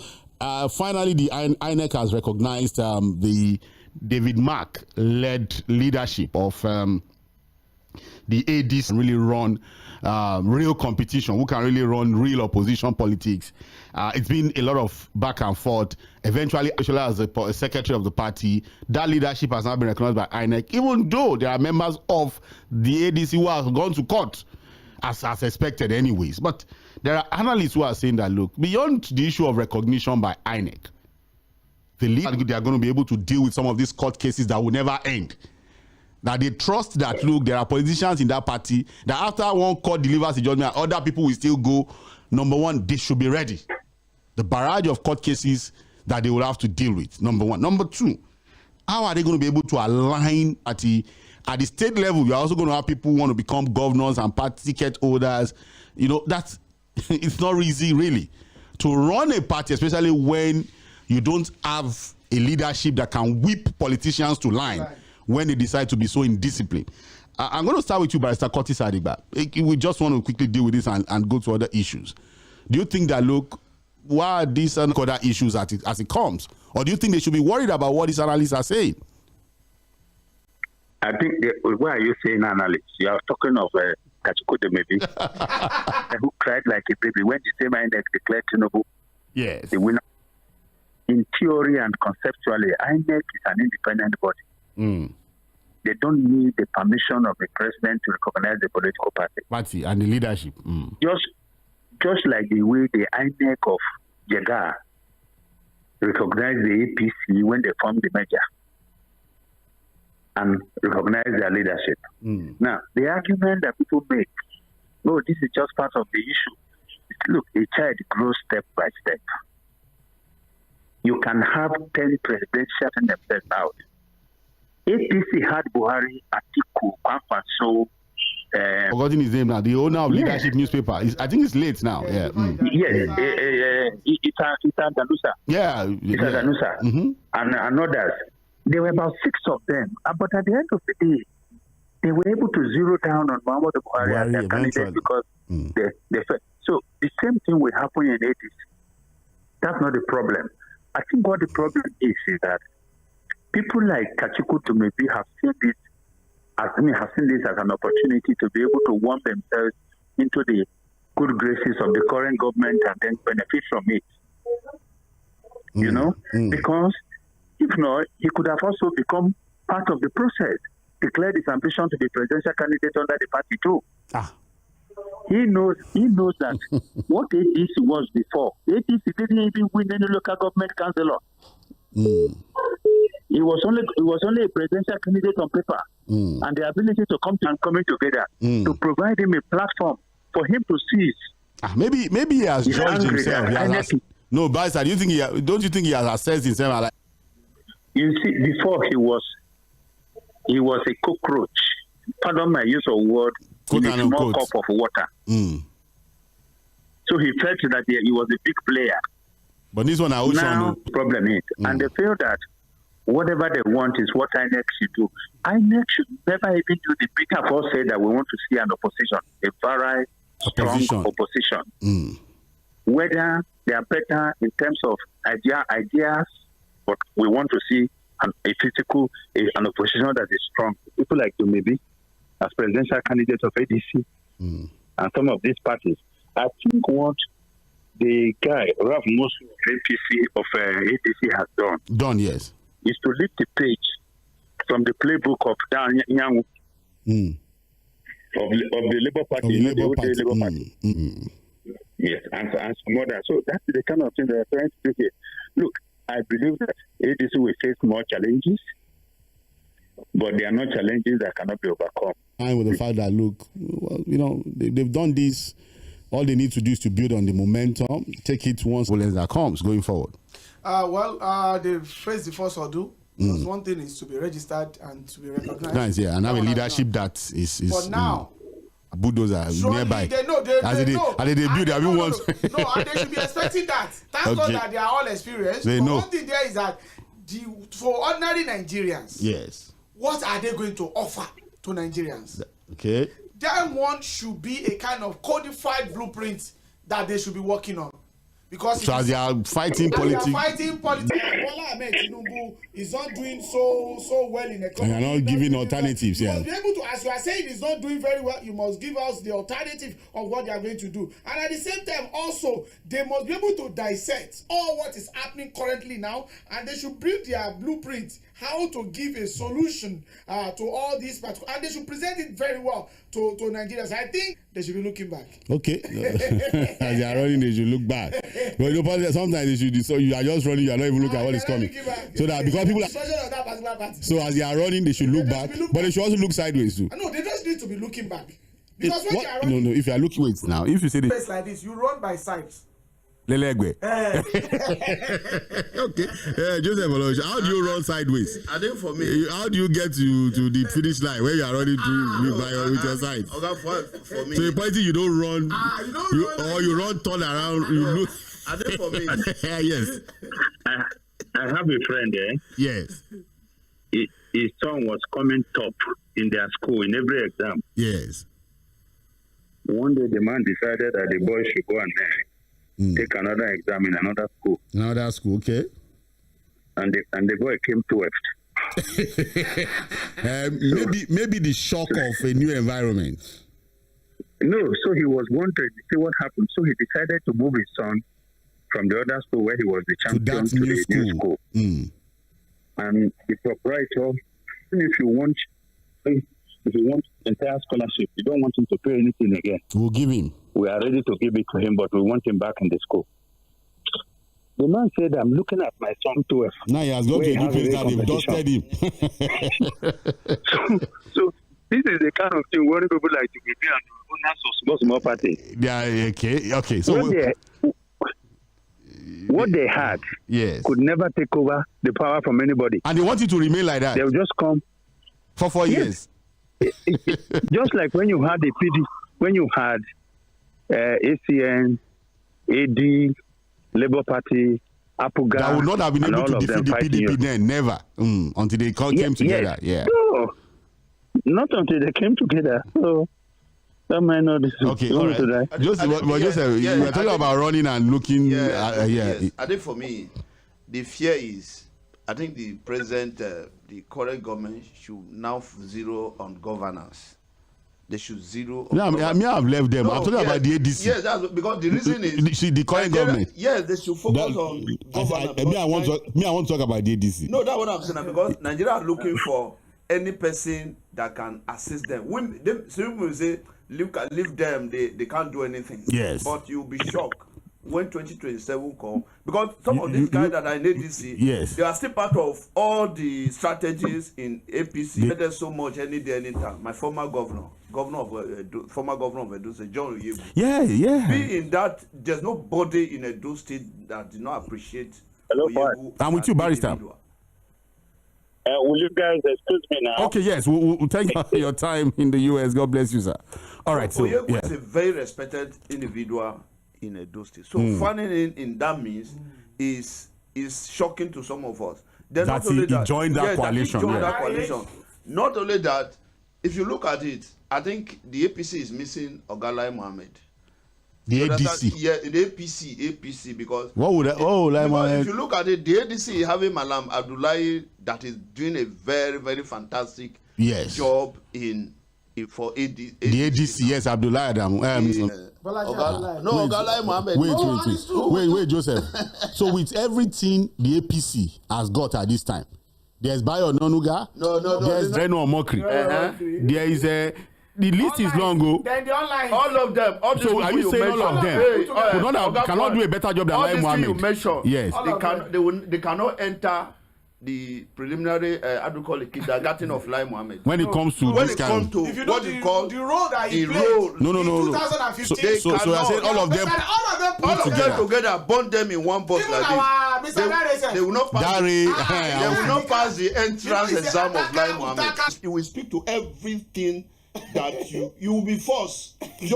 B: finally, the INEC has recognized the David Mark led leadership of the ADs really run real competition, who can really run real opposition politics. It's been a lot of back and forth. Eventually, as a secretary of the party, that leadership has now been recognized by INEC, even though there are members of the ADC who have gone to court, as expected anyways. But there are analysts who are saying that, look, beyond the issue of recognition by INEC, they are going to be able to deal with some of these court cases that will never end. That they trust that, look, there are politicians in that party, that after one court delivers a judgment, other people will still go. Number one, they should be ready. The barrage of court cases that they will have to deal with, number one. Number two, how are they going to be able to align at the state level? You're also going to have people who want to become governors and party ticket holders. That's it's not easy, really, to run a party, especially when you don't have a leadership that can whip politicians to line when they decide to be so indisciplined. I'm going to start with you, Barrister Curtis Aregbesola. We just want to quickly deal with this and go to other issues. Do you think that, look, why are these other issues as it comes? Or do you think they should be worried about what these analysts are saying?
F: I think, why are you saying analysts? You are talking of Kachikude maybe, who cried like a baby when the same INEC declared Tinubu the winner. In theory and conceptually, INEC is an independent body. They don't need the permission of the president to recognize the political party
B: and the leadership.
F: Just like the way the INEC of Jega recognized the APC when they formed the merger and recognized their leadership. Now, the argument that people make, this is just part of the issue. Look, a child grows step by step. You can have 10 presidential themselves out. APC had Buhari, Atiku, Kwankwaso.
B: Forgotten his name now. The owner of Leadership newspaper. I think it's late now.
F: Yes, Ita Danusa. Ita Danusa. And others. There were about 6 of them. But at the end of the day, they were able to zero down on Muhammadu Buhari as their candidate because they felt. So the same thing will happen in APC. That's not the problem. I think what the problem is that people like Kachikutu maybe have seen this as an opportunity to be able to warm themselves into the good graces of the current government and then benefit from it. Because if not, he could have also become part of the process, declared his ambition to be presidential candidate under the party too. He knows that what ADC was before. ADC didn't even win any local government councillor. It was only a presidential candidate on paper, and the ability to coming together to provide him a platform for him to seize
B: Maybe he has
F: He's
B: judged
F: angry
B: himself.
F: that
B: No, but don't you think he has assessed himself? Like,
F: you see, before he was a cockroach. Pardon my use of word. In a small cup of water. So he felt that he was a big player.
B: But this one,
F: now the problem is, and they feel that whatever they want is what INEC should do. INEC should never even do the big. Have all said that we want to see an opposition, a very strong opposition. Whether they are better in terms of ideas, but we want to see an opposition that is strong. People like you, maybe, as presidential candidates of ADC and some of these parties. I think what the guy, Ralph Mosu APC of ADC has done,
B: yes,
F: is to lift the page from the playbook of Dan Yang of the Labour Party, Labour Party. Yes, and some others. So that's the kind of thing that they're trying to do here. Look, I believe that ADC will face more challenges, but they are not challenges that cannot be overcome.
B: And with the fact that, look, well, they've done this. All they need to do is to build on the momentum, take it once that comes going forward.
E: They face the first ordeal. Because one thing is to be registered and to be recognized.
B: Nice, yeah, and have a leadership that is
E: but now,
B: bulldozer nearby.
E: They build,
B: and they
E: should be expecting that. Thank God that they are all experienced. But one thing there is that for ordinary Nigerians,
B: yes,
E: what are they going to offer to Nigerians?
B: Okay.
E: That one should be a kind of codified blueprint that they should be working on. Because
B: so as they are fighting politics,
E: Bola Ahmed Tinubu is not doing so well in economy.
B: And you're not giving alternatives.
E: You must be able to, as you are saying, he's not doing very well. You must give us the alternative of what they are going to do. And at the same time, also, they must be able to dissect all what is happening currently now, and they should build their blueprint how to give a solution to all these parts, and they should present it very well to Nigerians. I think they should be looking back.
B: Okay, as they are running, they should look back. But sometimes they should. So you are just running, you are not even looking at what is coming. So that because people are, so as they are running, they should look back, but they should also look sideways too.
E: No, they just need to be looking back. Because when they are running,
B: no. If you are looking, wait now. If you say
E: this like this, you run by sides.
B: Lɪධᴇ. Okay. Joseph, how do you run sideways?
D: I think for me,
B: how do you get to the finish line where you are running with your side?
D: For me,
B: so the point is you don't run, you run turn around. You look.
D: I think for me,
B: yes.
F: I have a friend there.
B: Yes.
F: His son was coming top in their school in every exam.
B: Yes.
F: One day the man decided that the boy should go and take another exam in another school.
B: Another school, okay.
F: And the boy came 12th.
B: Maybe the shock of a new environment.
F: No, so he was wanted to see what happened. So he decided to move his son from the other school where he was the champion to the new school. And the proprietor, if you want entire scholarship, you don't want him to pay anything again.
B: We'll give him.
F: We are ready to give it to him, but we want him back in the school. The man said, I'm looking at my son 12.
B: Now he has gone to a new place that they've dusted him.
F: so this is the kind of thing where people like to be and owners of small parties.
B: Yeah, okay. So
F: what they had could never take over the power from anybody.
B: And they want it to remain like that.
F: They'll just come
B: for 4 years.
F: Just like when you had the PD, when you had ACN, AD, Labour Party, Apuga,
B: that would not have been able to defeat the PDP then, never, until they came together. Yeah.
F: No, not until they came together. So that might not.
B: Okay, all right. Joseph, you were talking about running and looking.
D: Yes. I think for me, the fear is, I think the president, the current government should now zero on governance. They should zero.
B: I have left them. I'm talking about the ADC.
D: Yes, that's because the reason is
B: the current government.
D: Yes, they should focus on governance.
B: I want to talk about the ADC.
D: No, that's what I'm saying. Because Nigeria are looking for any person that can assist them. Some people say leave them, they can't do anything.
B: Yes.
D: But you'll be shocked when 2027 come, because some of these guys that are in ADC,
B: yes,
D: they are still part of all the strategies in APC. There's so much any day, anytime. My former governor of Edo State, John Oyebu.
B: Yeah.
D: Be in that, there's nobody in Edo State that did not appreciate Oyebu.
B: I'm with you, Barrister.
F: Will you guys excuse me now?
B: Okay, yes. We'll thank you for your time in the US. God bless you, sir. All right. So,
D: Oyebu is a very respected individual in Edo State. So fanning in that means is shocking to some of us. Then
B: that he joined that coalition.
D: Not only that, if you look at it, I think the APC is missing Ogalai Mohammed.
B: The ADC.
D: Yeah, the APC, because
B: what would
D: if you look at it, the ADC is having Malam Abdullahi that is doing a very, very fantastic job for ADC.
B: The ADC, yes, Abdullahi Adam.
D: Ogalai Mohammed.
B: Wait, Joseph. So with everything the APC has got at this time, there's Bayo Nonuga.
D: No.
B: There's Reno Mokri. There is a. The list
E: online,
B: is long, go.
E: Then the online.
D: All of them.
B: So are you saying all of them? Cannot do a better job than Lai Mohammed?
D: You mentioned,
B: yes.
D: They cannot enter the preliminary, kindergarten of Lai Mohammed.
B: When it comes to this kind of...
E: If you know the role that he played
B: no.
E: in 2015.
B: So I said all of them
D: together, bond them in one box like this. They will not pass. They will not pass the entrance exam of Lai Mohammed. He will speak to everything that you will be forced. This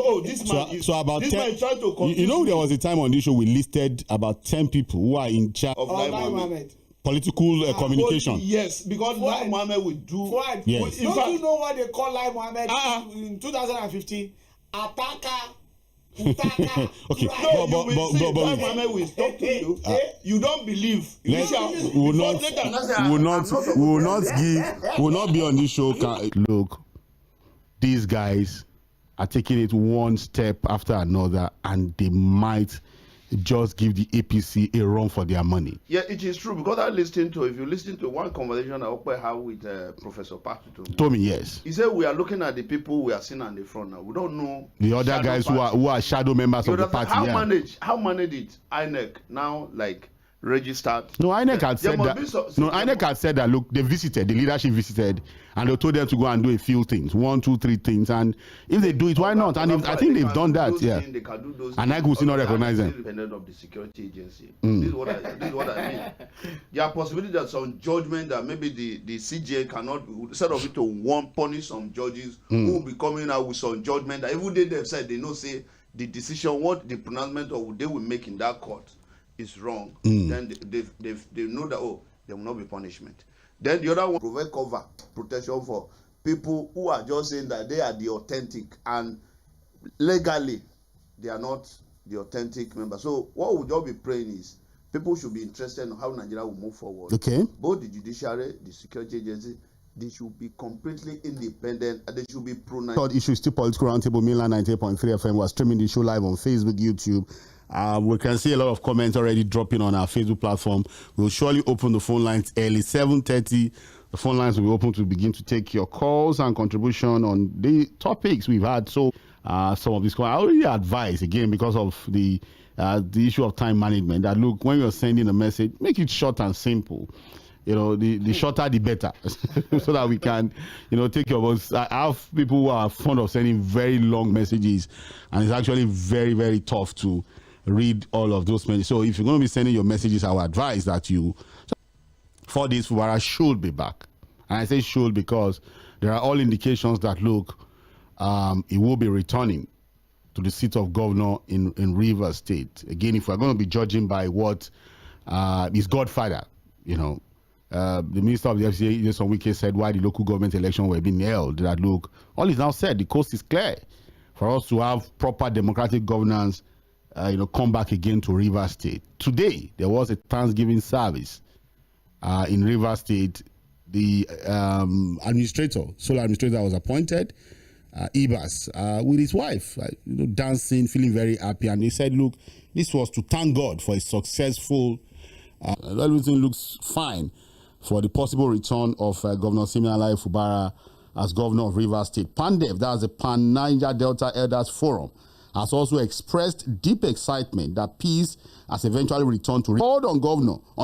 D: man is trying to confuse.
B: You know, there was a time on this show we listed about 10 people who are in charge
D: of Lai Mohammed.
B: Political communication.
D: Yes, because Lai Mohammed will do.
E: Yes. Don't you know what they call Lai Mohammed in 2015? Attacker.
B: Okay,
D: Lai Mohammed will talk to you. You don't believe.
B: We will not be on this show. Look, these guys are taking it one step after another, and they might just give the APC a run for their money.
D: Yeah, it is true, because if you listen to one conversation I Ope had with Professor Patu
B: Tommy, yes.
D: He said we are looking at the people we are seeing at the front now. We don't know
B: the other guys who are shadow members of the party.
D: How managed it INEC now, like, registered?
B: No, INEC had said that. INEC had said that. Look, the leadership visited, and they told them to go and do a few things, 1, 2, 3 things, and if they do it, why not? And I think they've done that. Yeah.
D: They can do those.
B: And I will still not recognize them.
D: Independent of the security agency. This is what I mean. There are possibilities that some judgment that maybe the CJ cannot, instead of it to punish some judges who will be coming out with some judgment that even they said they know say the decision, what the pronouncement of they will make in that court is wrong, then they know that there will not be punishment. Then the other one, provide cover protection for people who are just saying that they are the authentic, and legally they are not the authentic members. So what we just be praying is people should be interested in how Nigeria will move forward.
B: Okay.
D: Both the judiciary, the security agency, they should be completely independent, and they should be pro-Nigeria.
B: Third issue is still Political Roundtable, mainland 98.3 FM. We're streaming the show live on Facebook, YouTube. We can see a lot of comments already dropping on our Facebook platform. We'll surely open the phone lines early, 7:30. The phone lines will be open to begin to take your calls and contribution on the topics we've had. So some of these calls, I already advise, again, because of the issue of time management, that look, when you're sending a message, make it short and simple. You know, the shorter the better, so that we can, take your voice. I have people who are fond of sending very long messages, and it's actually very, very tough to read all of those messages. So if you're going to be sending your messages, I would advise that for this, Fubara should be back. And I say should because there are all indications that, look, it will be returning to the seat of governor in Rivers State. Again, if we're going to be judging by what his godfather, the Minister of the FCA, IirsᴛSōዄ, said why the local government election were being held, that, look, all is now said. The coast is clear for us to have proper democratic governance, come back again to Rivers State. Today, there was a Thanksgiving service in Rivers State. The solar administrator was appointed, Ibas, with his wife, dancing, feeling very happy. And they said, look, this was to thank God for a successful, everything looks fine for the possible return of Governor Simeon Fubara as governor of Rivers State. PANDEF, that's the Pan Niger Delta Elders Forum, has also expressed deep excitement that peace has eventually returned to called on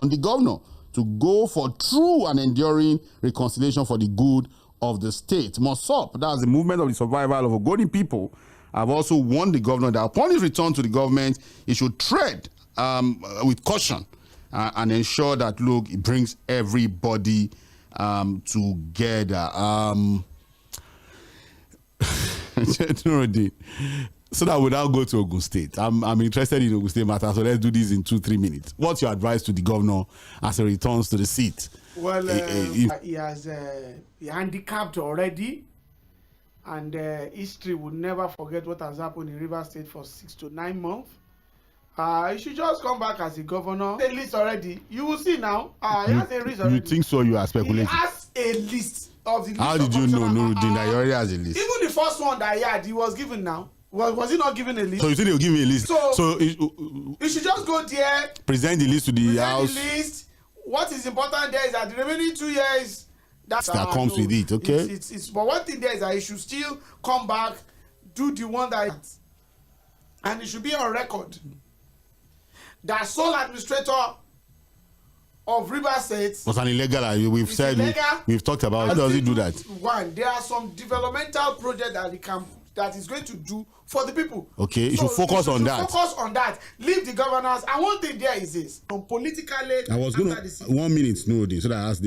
B: the governor to go for true and enduring reconciliation for the good of the state. MOSOP, that's the Movement of the Survival of Ogoni People, have also warned the governor that upon his return to the government, he should tread with caution and ensure that, look, it brings everybody together. So that we now go to Ogun State. I'm interested in Ogun State matter, so let's do this in 2-3 minutes. What's your advice to the governor as he returns to the seat?
E: Well, he has handicapped already, and history will never forget what has happened in Rivers State for 6 to 9 months. He should just come back as a governor. The list already. You will see now. He has a list already.
B: You think so? You are speculating.
E: He has a list of the list.
B: How did you know, Nuruddin, that he already has a list?
E: Even the first one that he had, he was given now. Was he not given a list?
B: So you said he'll give me a list.
E: So you should just go there.
B: Present the list to the house.
E: The list. What is important there is that the remaining 2 years that
B: comes with it. Okay.
E: It's but one thing there is that he should still come back, do the one that, and it should be on record that sole administrator of Rivers State
B: was an illegal. We've said
E: illegal.
B: We've talked about. How does he do that?
E: One, there are some developmental projects that is going to do for the people.
B: Okay, you should focus on that.
E: Focus on that. Leave the governors. And one thing there is this: politically.
B: I was going to 1 minute, Nuruddin, so that I asked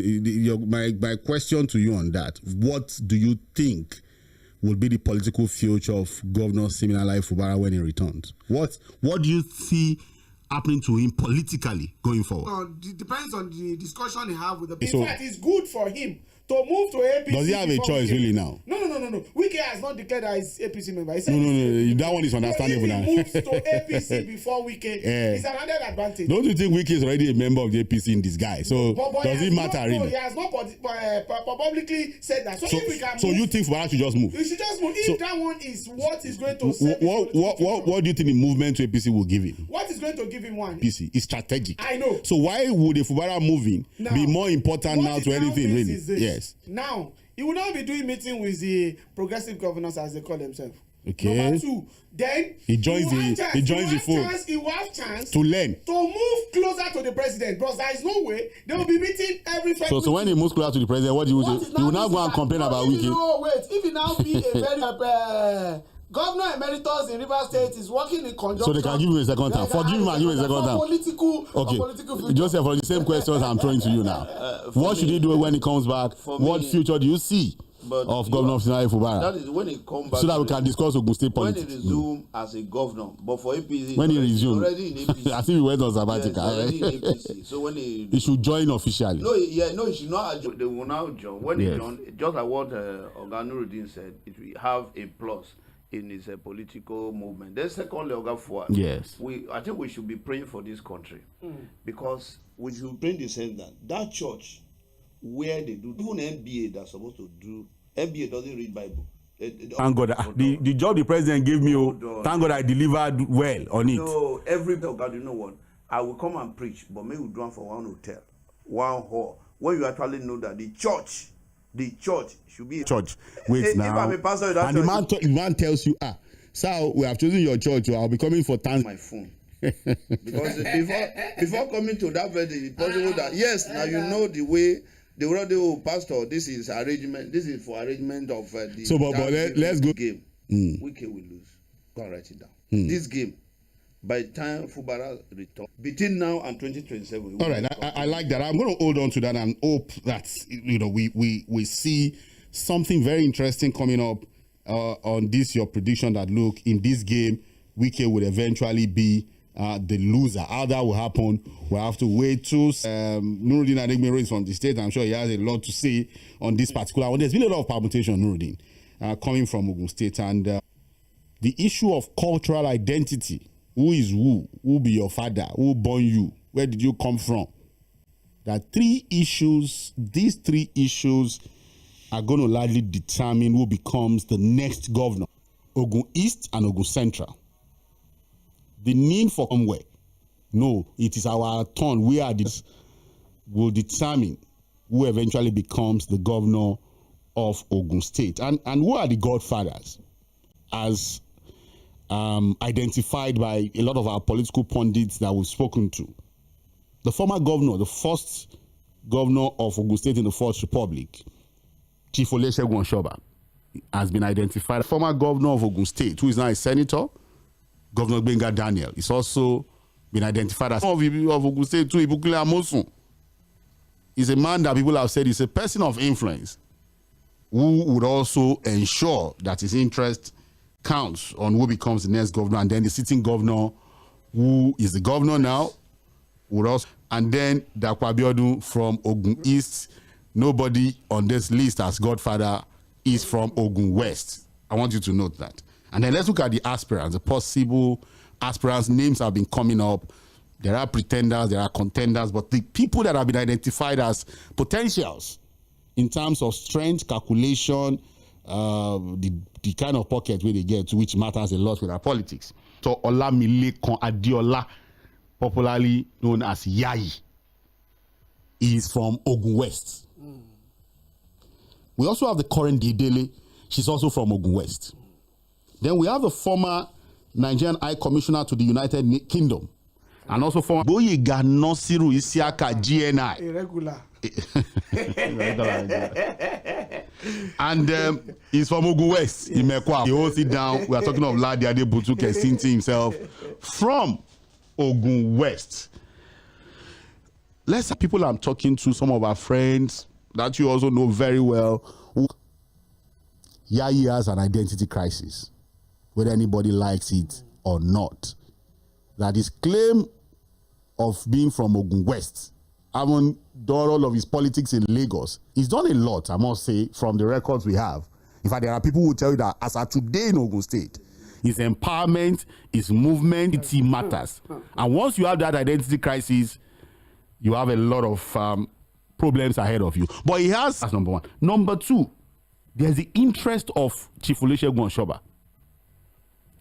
B: my question to you on that. What do you think will be the political future of Governor Siminalayi Fubara when he returns? What do you see happening to him politically going forward?
E: It depends on the discussion he have with the people. In fact, it's good for him to move to APC.
B: Does he have a choice really now?
E: No. WİKE has not declared that he's APC member.
B: No. That one is understandable now.
E: If he moves to APC before WİKE, it's an added advantage.
B: Don't you think WİKE is already a member of the APC in disguise? So does it matter really?
E: No, he has not publicly said that. So if we can
B: move, you think Fubara should just move?
E: We should just move. If that one is what is going to save
B: what do you think the movement to APC will give him?
E: What is going to give him one?
B: APC is strategic.
E: I know.
B: So why would the Fubara moving be more important now to anything really? Yes.
E: Now, he will not be doing meeting with the progressive governors as they call themselves.
B: Okay.
E: Number 2, then
B: he joins the fold.
E: He will have chance
B: to learn.
E: To move closer to the president. Because there is no way they will be meeting every February.
B: So when he moves closer to the president, what do you say? He will now go and complain about WİKE.
E: No, wait. If he now be a very Governor Emeritus in Rivers State is working in conjunction.
B: So they can give him a second time. Forgive him and give him a second time. Okay. Joseph, for the same questions I'm throwing to you now. What should he do when he comes back? What future do you see of Governor Siminalayi Fubara?
D: That is when he comes back.
B: So that we can discuss Ogun State politics.
D: When he resume as a governor, but for APC,
B: when he resume,
D: already in APC.
B: I think he went on sabbatical.
D: Already in APC. So when he
B: should join officially.
D: No, he should not. They will now join. When he join, just like what Oga Nuruddin said, it will have a plus in his political movement. Then secondly, Oga Fuad,
B: yes,
D: I think we should be praying for this country because we should bring the sense that church where they do even MBA that's supposed to do MBA doesn't read Bible.
B: Thank God, the job the president gave me, thank God I delivered well on it.
D: No, every God, you know what? I will come and preach, but maybe we'll do it for one hotel, one hall, where you actually know that the church should be
B: church. Wait
D: if
B: now.
D: I'm a pastor,
B: and the man tells you, sir, we have chosen your church, so I'll be coming for thanks.
D: My phone. Because before coming to that verdict, it's possible that yes, now you know the way they will do, pastor, this is arrangement, this is for arrangement of the
B: so but let's go
D: game. WİKE will lose. Go and write it down. This game, by the time Fubara return, between now and 2027.
B: All right, I like that. I'm going to hold on to that and hope that we see something very interesting coming up on this your prediction that look in this game WİKE would eventually be the loser. How that will happen, we'll have to wait to. Nuruddin Aregbesola is from the state. I'm sure he has a lot to say on this particular one. There's been a lot of permutation, Nuruddin, coming from Ogun State, and the issue of cultural identity. Who is who? Who be your father? Who born you? Where did you come from? There are 3 issues. These 3 issues are going to largely determine who becomes the next governor. Ogun East and Ogun Central. The need for somewhere. No, it is our turn. We are this will determine who eventually becomes the governor of Ogun State. And who are the godfathers? As identified by a lot of our political pundits that we've spoken to. The former governor, the first governor of Ogun State in the Fourth Republic, Chief Olusegun, has been identified. The former governor of Ogun State, who is now a senator, Governor Gbenga Daniel, is also been identified as one of Ogun State too. Ibukile Amosun is a man that people have said is a person of influence who would also ensure that his interest counts on who becomes the next governor, and then the sitting governor, who is the governor now, would also, and then Dangote Abiodun from Ogun East. Nobody on this list as godfather is from Ogun West. I want you to note that. And then let's look at the aspirants, the possible aspirants. Names have been coming up. There are pretenders, there are contenders, but the people that have been identified as potentials in terms of strength, calculation, the kind of pocket where they get to, which matters a lot with our politics. So Olamilekan Adeola, popularly known as Yayi, is from Ogun West. We also have the current Dele. She's also from Ogun West. Then we have the former Nigerian High Commissioner to the United Kingdom, and also former WဃΣոᴛsAᴘᴘ GNI.
E: Irregular.
B: And he's from Ogun West. He holds it down. We are talking of Līධᴇ Mṛtūkè himself from Ogun West. Let's people I'm talking to, some of our friends that you also know very well. Yayi has an identity crisis, whether anybody likes it or not. That his claim of being from Ogun West, having done all of his politics in Lagos, he's done a lot, I must say, from the records we have. In fact, there are people who tell you that as of today in Ogun State, his empowerment, his movement, it matters. And once you have that identity crisis, you have a lot of problems ahead of you. But he has, that's number one. Number two, there's the interest of Chief Olusegun,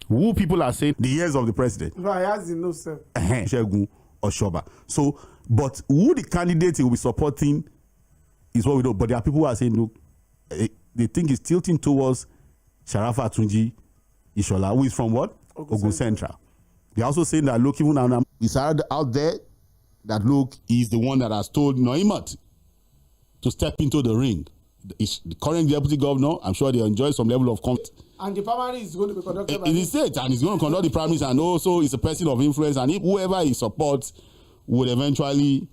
B: who people are saying the years of the president.
E: But he has no self.
B: So, but who the candidate he will be supporting is what we know. But there are people who are saying, look, they think he's tilting towards Sharafa Tunji Ishola, who is from what? Ogun Central. They're also saying that, look, even now, it's out there that, look, he's the one that has told Noimat to step into the ring. The current deputy governor, I'm sure they enjoy some level of confidence.
E: And the primary is going to be conducted by
B: in the state, and he's going to conduct the primaries, and also he's a person of influence, and if whoever he supports would eventually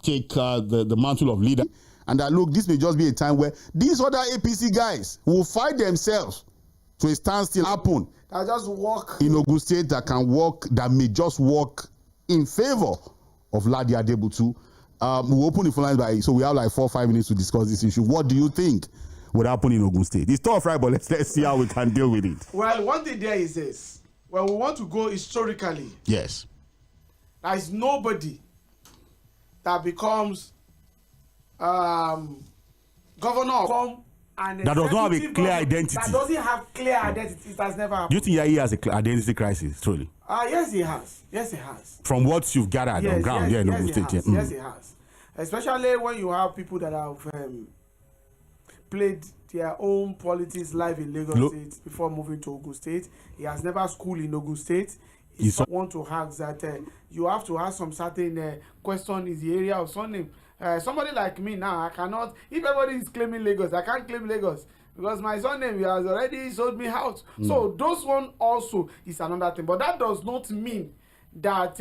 B: take the mantle of leader. And that, look, this may just be a time where these other APC guys will fight themselves to a standstill happen.
E: That just walk
B: in Ogun State, that can work, that may just work in favor of Līධᴇ Adébútú. We'll open the phone lines by, so we have like 4 or 5 minutes to discuss this issue. What do you think would happen in Ogun State? It's tough, right? But let's see how we can deal with it.
E: Well, one thing there is this. When we want to go historically,
B: yes,
E: there is nobody that becomes governor and
B: that does not have a clear identity.
E: That doesn't have clear identity. It has never happened.
B: Do you think he has an identity crisis, truly?
E: Yes, he has. Yes, he has.
B: From what you've gathered on ground here in Ogun State.
E: Yes, he has. Especially when you have people that have played their own politics live in Lagos State before moving to Ogun State. He has never schooled in Ogun State. He want to ask that you have to ask some certain question in the area of surname. Somebody like me now, I cannot, if everybody is claiming Lagos, I can't claim Lagos because my surname has already sold me out. So those one also is another thing. But that does not mean that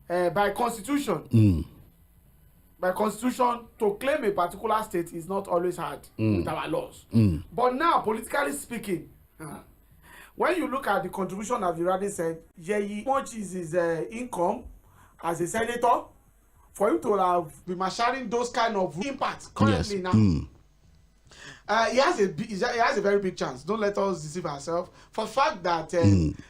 E: by constitution, to claim a particular state is not always hard with our laws. But now, politically speaking, when you look at the contribution of the already said, how much is his income as a senator for him to have been marshalling those kind of impact currently now? He has a very big chance. Don't let us deceive ourselves. For the fact that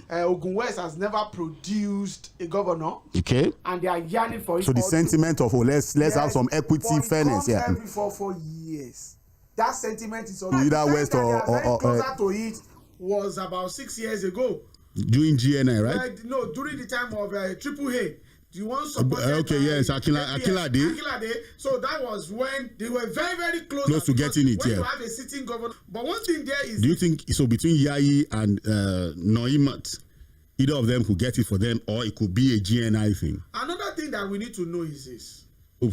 E: Ogun West has never produced a governor, and they are yearning for it.
B: So the sentiment of let's have some equity, fairness,
E: every 4 years. That sentiment is already
B: either West or
E: closer to it was about 6 years ago.
B: During GNI, right?
E: No, during the time of Triple A. The one supported
B: okay, yes, Akinlade.
E: So that was when they were very, very close
B: to getting it.
E: When
B: Yeah.
E: you have a sitting governor, but one thing there is.
B: Do you think so? Between Yayi and Noimat, either of them could get it for them, or it could be a GNI thing?
E: Another thing that we need to know is this.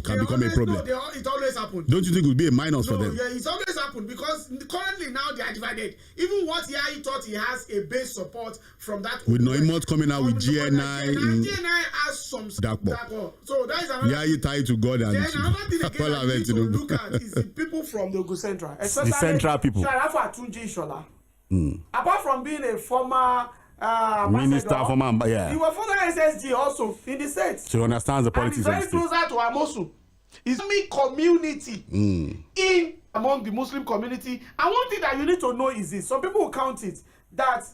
B: Can become a problem.
E: It always happens.
B: Don't you think it would be a minus for them?
E: Yeah, it's always happened because currently now they are divided. Even what Yayi thought he has a base support from that.
B: With Noimot coming out with GNI.
E: GNI has some dark ball. So that is another.
B: Yayi tied to God and.
E: Then another thing again that we need to look at is the people from the Ogun Central.
B: The central people.
E: Apart from being a former
B: minister, former, yeah.
E: He was former SSG also in the state.
B: So he understands the politics
E: and he's very closer to Amosu. Islamic community in among the Muslim community. And one thing that you need to know is this. Some people will count it that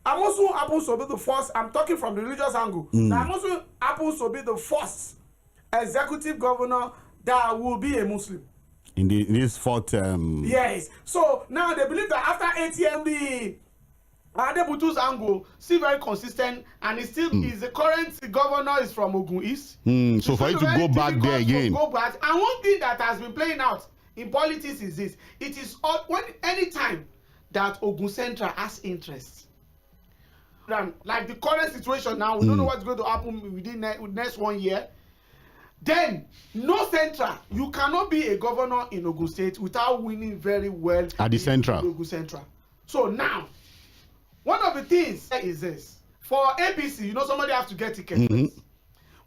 E: Amosu happens to be the first. I'm talking from the religious angle. That Amosu happens to be the first executive governor that will be a Muslim.
B: In this fourth.
E: Yes. So now they believe that after 8 years, the Adebutu's angle still very consistent, and it still is the current governor is from Ogun East.
B: So for you to go back there again.
E: Go back. And one thing that has been playing out in politics is this: it is any time that Ogun Central has interest. Like the current situation now, we don't know what's going to happen within next 1 year. Then no central, you cannot be a governor in Ogun State without winning very well
B: at the central.
E: Ogun Central. So now, one of the things is this: for APC, you know, somebody has to get tickets.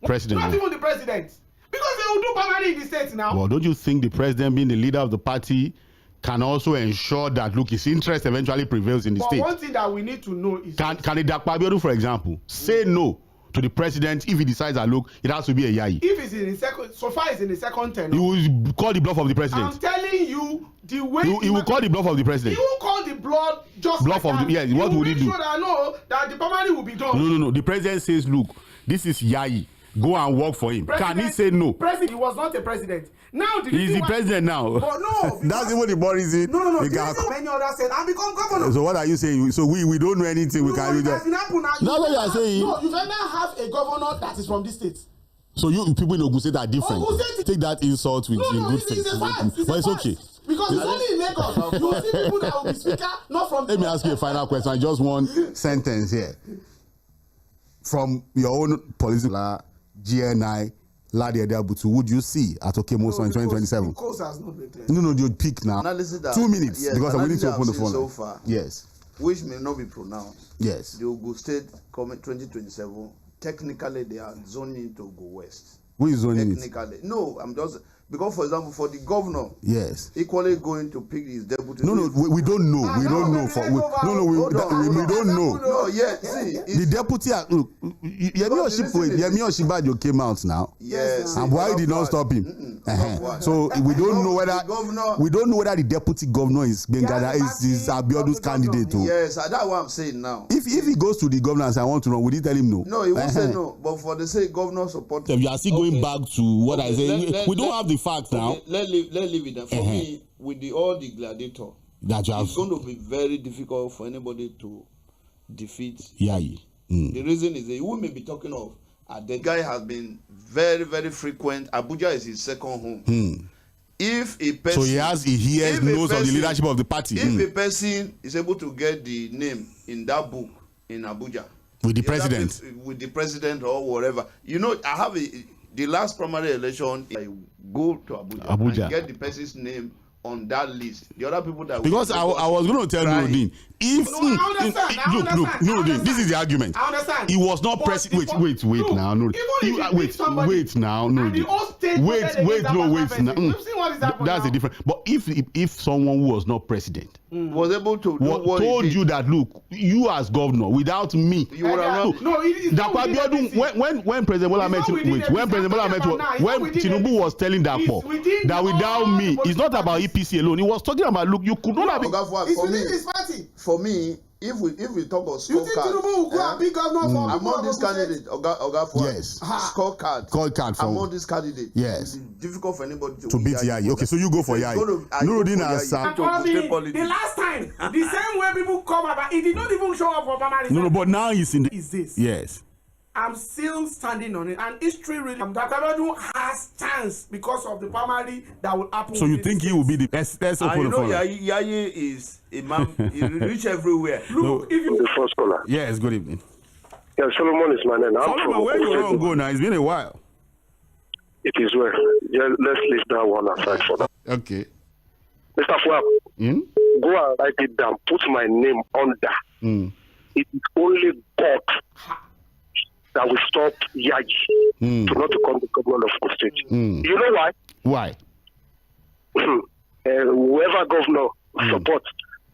B: President.
E: Not even the president, because they will do primary in the state now.
B: Well, don't you think the president, being the leader of the party, can also ensure that his interest eventually prevails in the state?
E: But one thing that we need to know is
B: can Abiodun, for example, say no to the president if he decides that it has to be a Yayi?
E: If it's in the second, so far it's in the second term.
B: He will call the bluff of the president.
E: I'm telling you, the way
B: he will call the bluff of the president.
E: He will call the bluff
B: like of the, yeah. What would he do?
E: Sure that know that the primary will be done.
B: No. The president says, look, this is Yayi. Go and work for him. Can he say no?
E: President, he was not a president. Now
B: he's the president now.
E: But no,
B: that's even the boring thing.
E: No. Many others said, "I become governor."
B: So what are you saying? So we don't know anything. We can.
E: That's
B: what you are saying.
E: No, you cannot have a governor that is from this state.
B: So you people in Ogun State are different. Take that insult with in good faith. But it's okay.
E: Because it's only in Lagos. You will see people that will be speaker, not from.
B: Let me ask you a final question. Just one sentence here. From your own political GNI, Ladi Adebutu, would you see at Oke-Mosan in 2027? No, you pick now. 2 minutes, because I'm willing to open the phone.
D: So far,
B: yes.
D: Which may not be pronounced.
B: Yes.
D: The Ogun State coming 2027, technically they are zoning to go west.
B: Who is zoning
D: technically? No, I'm just because, for example, for the governor,
B: yes,
D: equally going to pick his deputy.
B: No, we don't know. We don't know. We don't know.
D: No, yeah, see,
B: the deputy. Look, Є̀mí Ọ̀ṣínbàjò came out now.
D: Yes.
B: And why did not stop him? So we don't know whether the deputy governor is Bengada is Abiodun's candidate.
D: Yes, that's what I'm saying now.
B: If he goes to the governor and say, I want to run, would he tell him no?
D: No, he won't say no. But for the sake governor support.
B: You are still going back to what I say. We don't have the facts now.
D: Let's leave it there. For me, with all the gladiator, it's going to be very difficult for anybody to defeat Yayi. The reason is that we may be talking of the guy has been very, very frequent. Abuja is his second home. If a person,
B: so he knows of the leadership of the party.
D: If a person is able to get the name in that book in Abuja
B: with the president,
D: or whatever, you know, I have the last primary election. I go to Abuja and get the person's name on that list. The other people that
B: because I was going to tell Nuruddin, if look, this is the argument.
E: I understand.
B: He was not president. Wait now, no. Wait now, no. Wait now. That's the difference. But if someone who was not president
D: was able to
B: told you that, look, you as governor without me,
D: you would have not.
B: When President Bola met when Tinubu was telling Dapo that without me, it's not about EPC alone. He was talking about, look, you could not have.
D: For me, if we talk about scorecard,
E: you think Tinubu will go and be governor for
D: among this candidate,
B: yes,
D: scorecard among this candidate,
B: yes,
D: it's difficult for anybody to
B: beat Yayi. Okay, so you go for Yayi. Nuruddin has
E: the last time, the same way people come about, he did not even show up for primary.
B: No, but now he's in
E: is this?
B: Yes.
E: I'm still standing on it, and history really. Dr. Abiodun has chance because of the primary that will happen.
B: So you think he will be the best? That's
D: and you know, Yayi is a man. He reach everywhere.
E: Look, if you
G: the first caller.
B: Yes, good evening.
G: Yeah, Solomon is my name.
B: Solomon, where you want to go now? It's been a while.
G: It is well. Yeah, let's leave that one aside for now.
B: Okay.
G: Mr. Fwab, go and write it down. Put my name under. It is only God that will stop Yayi to not become the governor of the state. You know why?
B: Why?
G: Whoever governor supports,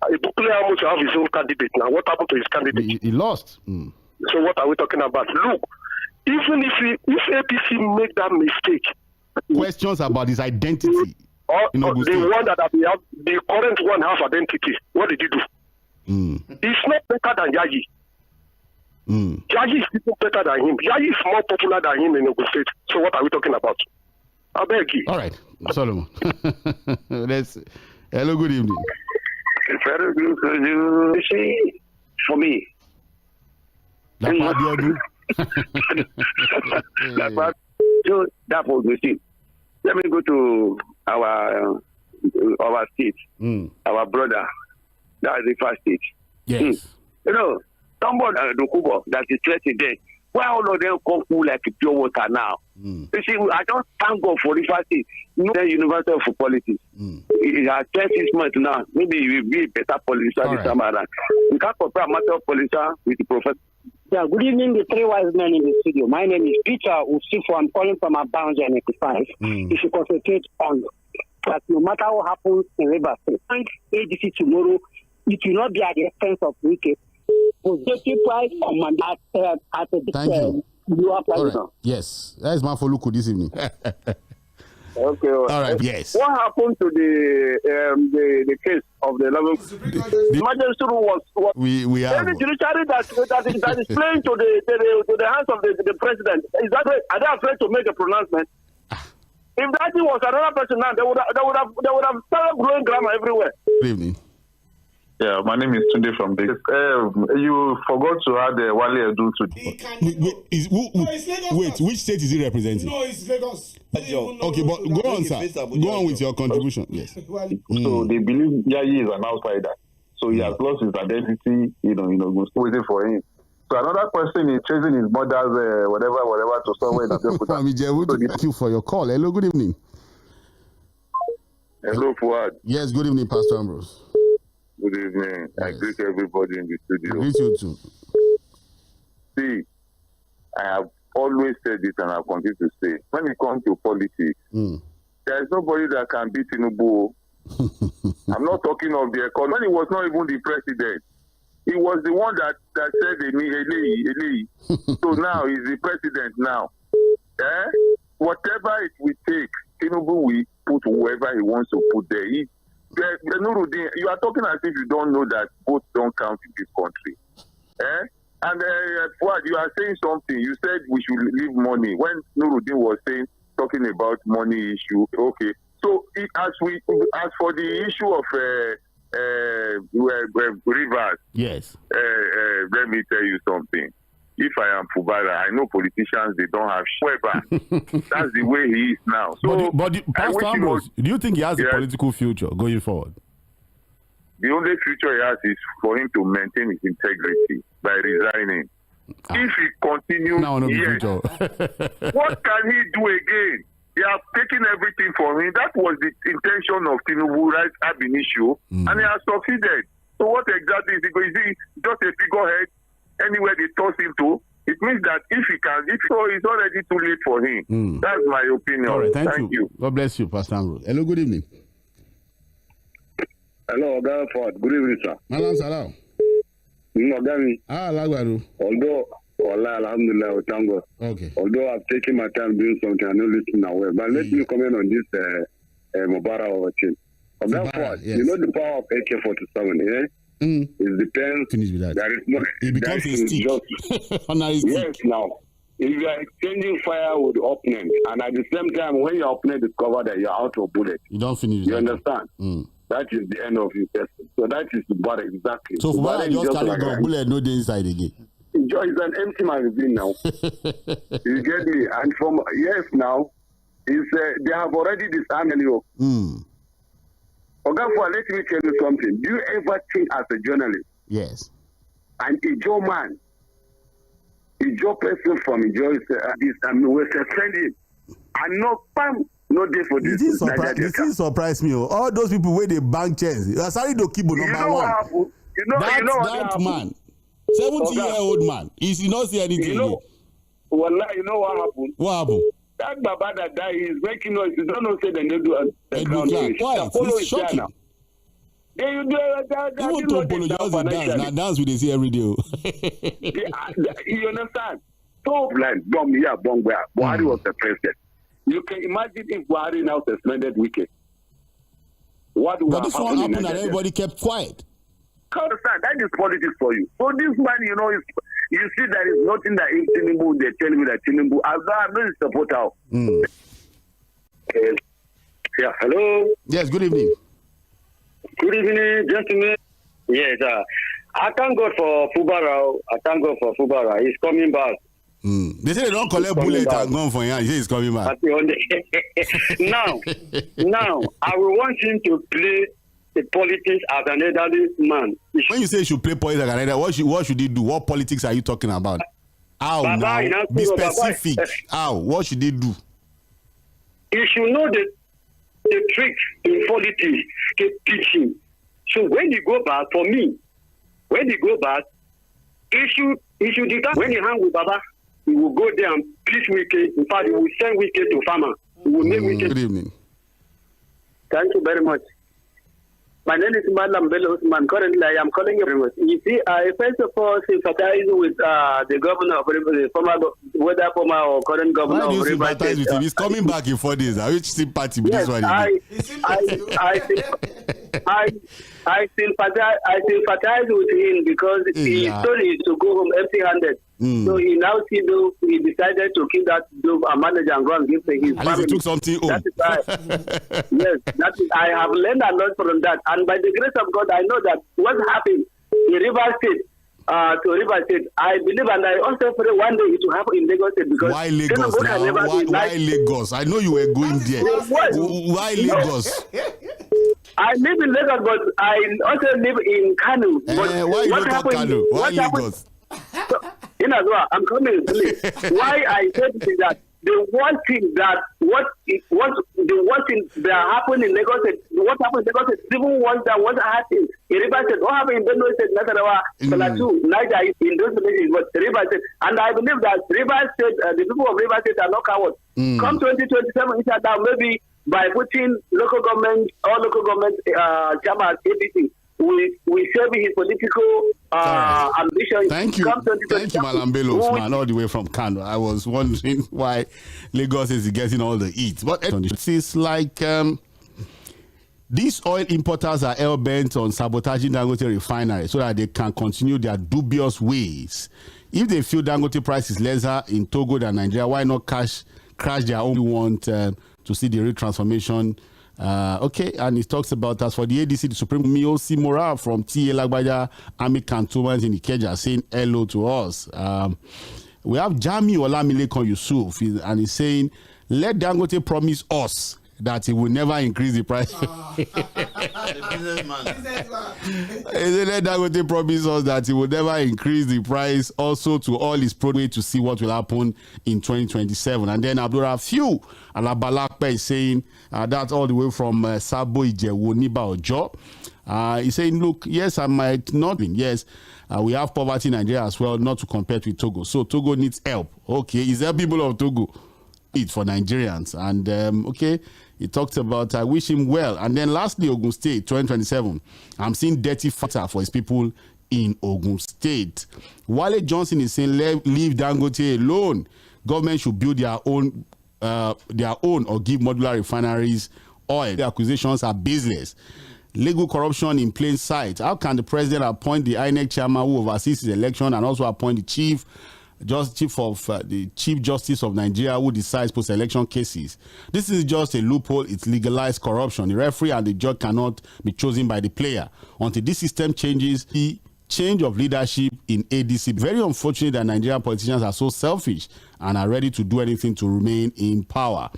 G: Ibukule almost have his own candidate now. What happened to his candidate?
B: He lost.
G: So what are we talking about? Look, even if APC make that mistake,
B: questions about his identity.
G: Or the one that have, the current one has identity. What did he do? He's not better than Yayi. Yayi is even better than him. Yayi is more popular than him in Ogun State. So what are we talking about? I beg you.
B: All right, Solomon. Hello, good evening.
G: Very good to you. See, for me.
B: That's what you do.
G: That was the thing. Let me go to our state, our brother. That is the first state.
B: Yes.
G: You know, somebody that is threatened there. Why all of them come cool like pure water now? You see, I don't thank God for the first state. No, the University of Politics. It has 10 6 months now. Maybe he will be a better politician this time around. We can't compare a matter of politician with the professor.
H: Yeah, good evening, the three wise men in the studio. My name is Peter Usifo. I'm calling from Abounds and 85. If you concentrate on that, no matter what happens in Rivers State, ADC tomorrow, it will not be at the expense of wicked. Positive price at the
B: All right. Yes, that is Mafoluku this evening.
G: Okay.
B: All right. Yes.
G: What happened to the case of the 11th? The emergency room was
B: we have
G: the judiciary that is playing to the hands of the president. Is that right? Are they afraid to make a pronouncement? If that was another person now, they would have started growing grammar everywhere.
B: Good evening.
I: Yeah, my name is Tunde from this. You forgot to add Wale Edu to.
B: Wait, which state is he representing?
E: No, it's Lagos.
B: Okay, but go on, sir. Go on with your contribution. Yes.
I: So they believe Yayi is an outsider. So he has lost his identity. Go waiting for him. So another person is chasing his mother's whatever to somewhere in Abeokuta.
B: Thank you for your call. Hello, good evening.
I: Hello, Fuad.
B: Yes, good evening, Pastor Ambrose.
I: Good evening. Yes. I greet everybody in the studio.
B: Greet you too.
I: See, I have always said it and I'll continue to say, when it comes to politics, there is nobody that can beat Tinubu. I'm not talking of the economy. When he was not even the president, he was the one that said Ele. So now he's the president now. Whatever it will take, Tinubu will put whoever he wants to put there. You are talking as if you don't know that votes don't count in this country. And Fuad, you are saying something. You said we should leave money. When Nuruddin was talking about money issue, okay. So as for the issue of rivers,
B: yes.
I: Let me tell you something. If I am Fubara, I know politicians, they don't have whoever. That's the way he is now. So,
B: but Pastor Ambrose, do you think he has a political future going forward?
I: The only future he has is for him to maintain his integrity by resigning. If he continues, what can he do again? They have taken everything from him. That was the intention of Tinubu, right, ab initio, and he has succeeded. So what exactly is he going to do? Just a figurehead anywhere they toss him to? It means that if so, it's already too late for him. That's my opinion.
B: All right, thank you. God bless you, Pastor Ambrose. Hello, good evening.
G: Hello, Oga Ford. Good evening, sir.
B: Malam salam.
G: Lagwaru. Alhamdulillah, we thank God.
B: Okay.
G: Although I've taken my time doing something, I'm not listening away. But let me comment on this Mubara overchain. Oga Ford,
B: yes.
G: You know the power of AK-47, It depends.
B: Finish with that.
G: There is no.
B: It becomes a stick.
G: Yes, now. If you are exchanging fire with the opponent, and at the same time, when your opponent discovers that you're out of bullet,
B: you don't finish with
G: you understand? That is the end of your test. So that is Fubara exactly.
B: So Fubara just carry the bullet, no day inside again.
J: Joy is an empty magazine now. You get me? And from yes now, is they have already disarmed you. Ogafua, let me tell you something. Do you ever think as a journalist?
B: Yes.
J: And a Joe man, a Joe person from Joe is this, and we're suspending. And no day for this.
B: It still surprise me. All those people where they bank chairs. Sorry to keep number one. That man, 70-year-old man, he did not say anything.
J: You know what happened?
B: What happened?
J: That Baba that died is making noise. You don't know say they do
B: Why? It's shocking.
J: Even to
B: apologize and dance with they see every day.
J: You understand? So like bomb where Buhari was the president. You can imagine if Buhari now suspended Wike. What would
B: this one happened and everybody kept quiet.
J: Understand? That is politics for you. So this man, you see there is nothing that in Tinubu, they tell me that Tinubu, I'm not a supporter. Yeah, hello?
B: Yes, good evening.
J: Good evening, gentlemen. Yes, I thank God for Fubara. He's coming back.
B: They say they don't collect bullet and gun for him. He says he's coming back.
J: Now, I will want him to play the politics as an elderly man.
B: When you say you should play politics as an elderly, what should he do? What politics are you talking about? How now? Be specific. How? What should he do?
J: He should know the tricks in politics, the teaching. So when you go back, for me, he should decide. When he hang with Baba, he will go there and preach Wike. In fact, he will send Wike to farmer. He will make Wike.
B: Good evening.
J: Thank you very much. My name is 괏ᴏᴛ. Currently, I am calling you. You see, I first of all sympathize with the governor of the whether former or current governor of Rivers.
B: Why do you sympathize with him? He's coming back in 4 days. Which sympathy with this one?
J: I sympathize with him because he told him to go home empty-handed. So he now he decided to keep that job and manager and go and give to his family.
B: He took something home.
J: That is I have learned a lot from that. And by the grace of God, I know that what happened in Rivers State, I believe, and I also pray one day it will happen in Lagos State. Because
B: why Lagos now? Why Lagos? I know you were going there. Why Lagos?
J: I live in Lagos, but I also live in Kano.
B: Why you don't talk Kano? Why Lagos?
J: I'm coming. Why I said that the one thing that happened in Lagos, what happened in Lagos is even worse than what happened in Rivers State. What happened in Benue State, Nasarawa, Plateau, Niger, in those places, but Rivers State. And I believe that Rivers State, the people of Rivers State are not cowards. Come 2027, maybe by putting local government chairman ABC, we save his political ambition.
B: Thank you, Malam 괏ᴏᴛ, all the way from Kano. I was wondering why Lagos is getting all the heat. But it's like these oil importers are hell-bent on sabotaging Dangote refinery so that they can continue their dubious ways. If they feel Dangote price is lesser in Togo than Nigeria, why not crash their own? We want to see the real transformation. And it talks about, as for the ADC, the Supreme Miosi Mora from Tᴏɪᴛᴛᴇʀ Army Cantonments in Ikeja saying hello to us. We have Jᴏɪṛ Yusuf, and he's saying, let Dangote promise us that he will never increase the price. Let Dangote promise us that he will never increase the price also to all his products to see what will happen in 2027. And then Abdurrafiu Alabalakpe is saying that's all the way from Sabo Ijewu Niba Ojo. He's saying, look, yes, I might not win. Yes, we have poverty in Nigeria as well, not to compare with Togo. So Togo needs help. Okay, is there people of Togo? It for Nigerians. And he talked about I wish him well. And then lastly, Ogun State 2027. I'm seeing dirty factor for his people in Ogun State. Wale Johnson is saying leave Dangote alone. Government should build their own or give modular refineries oil. The accusations are baseless. Legal corruption in plain sight. How can the president appoint the INEC chairman who oversees his election and also appoint the chief justice of Nigeria who decides post-election cases? This is just a loophole. It's legalized corruption. The referee and the judge cannot be chosen by the player. Until this system changes, change of leadership in ADC. Very unfortunate that Nigerian politicians are so selfish and are ready to do anything to remain in power.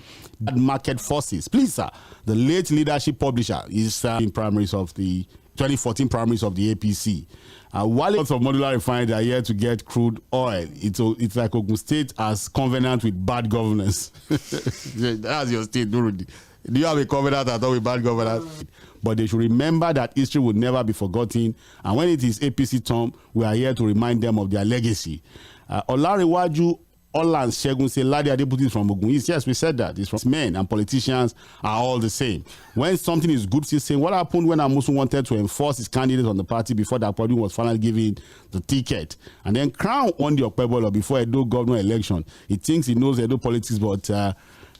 B: Market forces. Please, sir, the late leadership publisher is in primaries of the 2014 primaries of the APC. While lots of modular refineries are here to get crude oil, it's like Ogun State has covenant with bad governance. That's your state, Nurudi. Do you have a covenant at all with bad governance? But they should remember that history will never be forgotten. And when it is APC term, we are here to remind them of their legacy. Olarewaju Ʞᴏᴜ deputies from Ogun East. Yes, we said that. It's from men and politicians are all the same. When something is good, he's saying, what happened when Amosun wanted to enforce his candidate on the party before that party was finally given the ticket? And then Crown won the Oke-Mosan before Edo governor election. He thinks he knows Edo politics, but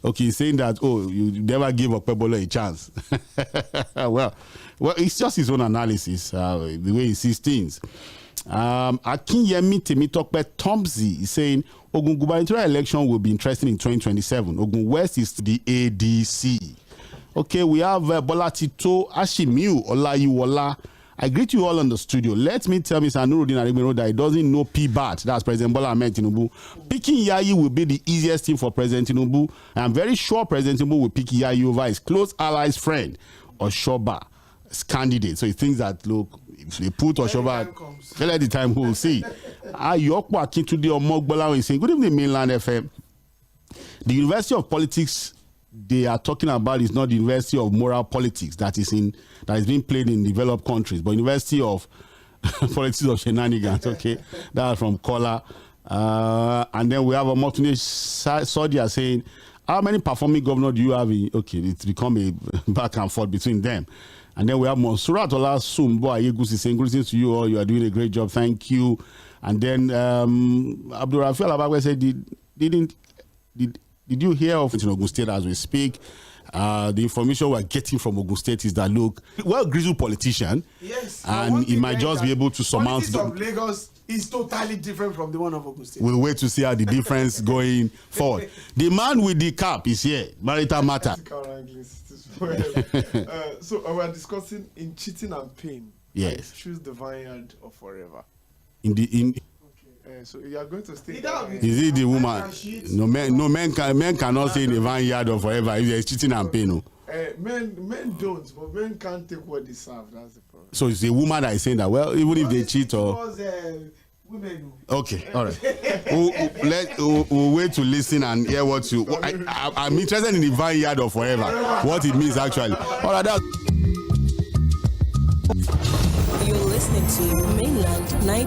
B: okay, he's saying that, oh, you never give Oke-Mosan a chance. well, it's just his own analysis, the way he sees things. Akinyemi Temitope Tomzi is saying Ogun gubernatorial election will be interesting in 2027. Ogun West is the ADC. Okay, we have Bola Tito Ashimiu Olayiwola. I greet you all on the studio. Let me tell Mr. Nuruddin Aregbesola that he doesn't know PBAT. That's President Bola Ahmed Tinubu. Picking Yayi will be the easiest thing for President Tinubu. I am very sure President Tinubu will pick Yayi over his close allies friend, Oshoba, as candidate. So he thinks that, look, if they put Oshoba, at the time we will see. Ayokpo Akintunde Omogbola is saying, good evening, Mainland FM. The University of Politics they are talking about is not the University of Moral Politics that is being played in developed countries, but University of Politics of Shenanigans. Okay, that's from Kola. And then we have a Motune Sodia saying, how many performing governors do you have in? Okay, it's become a back and forth between them. And then we have Monsurat Ola Sumbo Ayegusi saying, greetings to you all. You are doing a great job. Thank you. And then Abdul Rafi Alabagwe said, did you hear of Ogun State as we speak? The information we're getting from Ogun State is that, look, grizzled politician, yes, and he might just be able to surmount the
E: of Lagos is totally different from the one of Ogun State.
B: We'll wait to see how the difference going forward. The man with the cap is here. Marital matter.
K: So we're discussing in cheating and pain.
B: Yes.
K: Choose the vineyard or forever. So you are going to stay.
B: Is it the woman? No, men cannot stay in the vineyard or forever if there's cheating and pain. No.
K: Men don't, but men can't take what they serve. That's the problem.
B: So it's a woman that is saying that, well, even if they cheat or.
E: Women.
B: Okay, all right. We'll wait to listen and hear what you. I'm interested in the vineyard or forever. What it means actually. All right, that's.
L: You're listening to Mainland 9.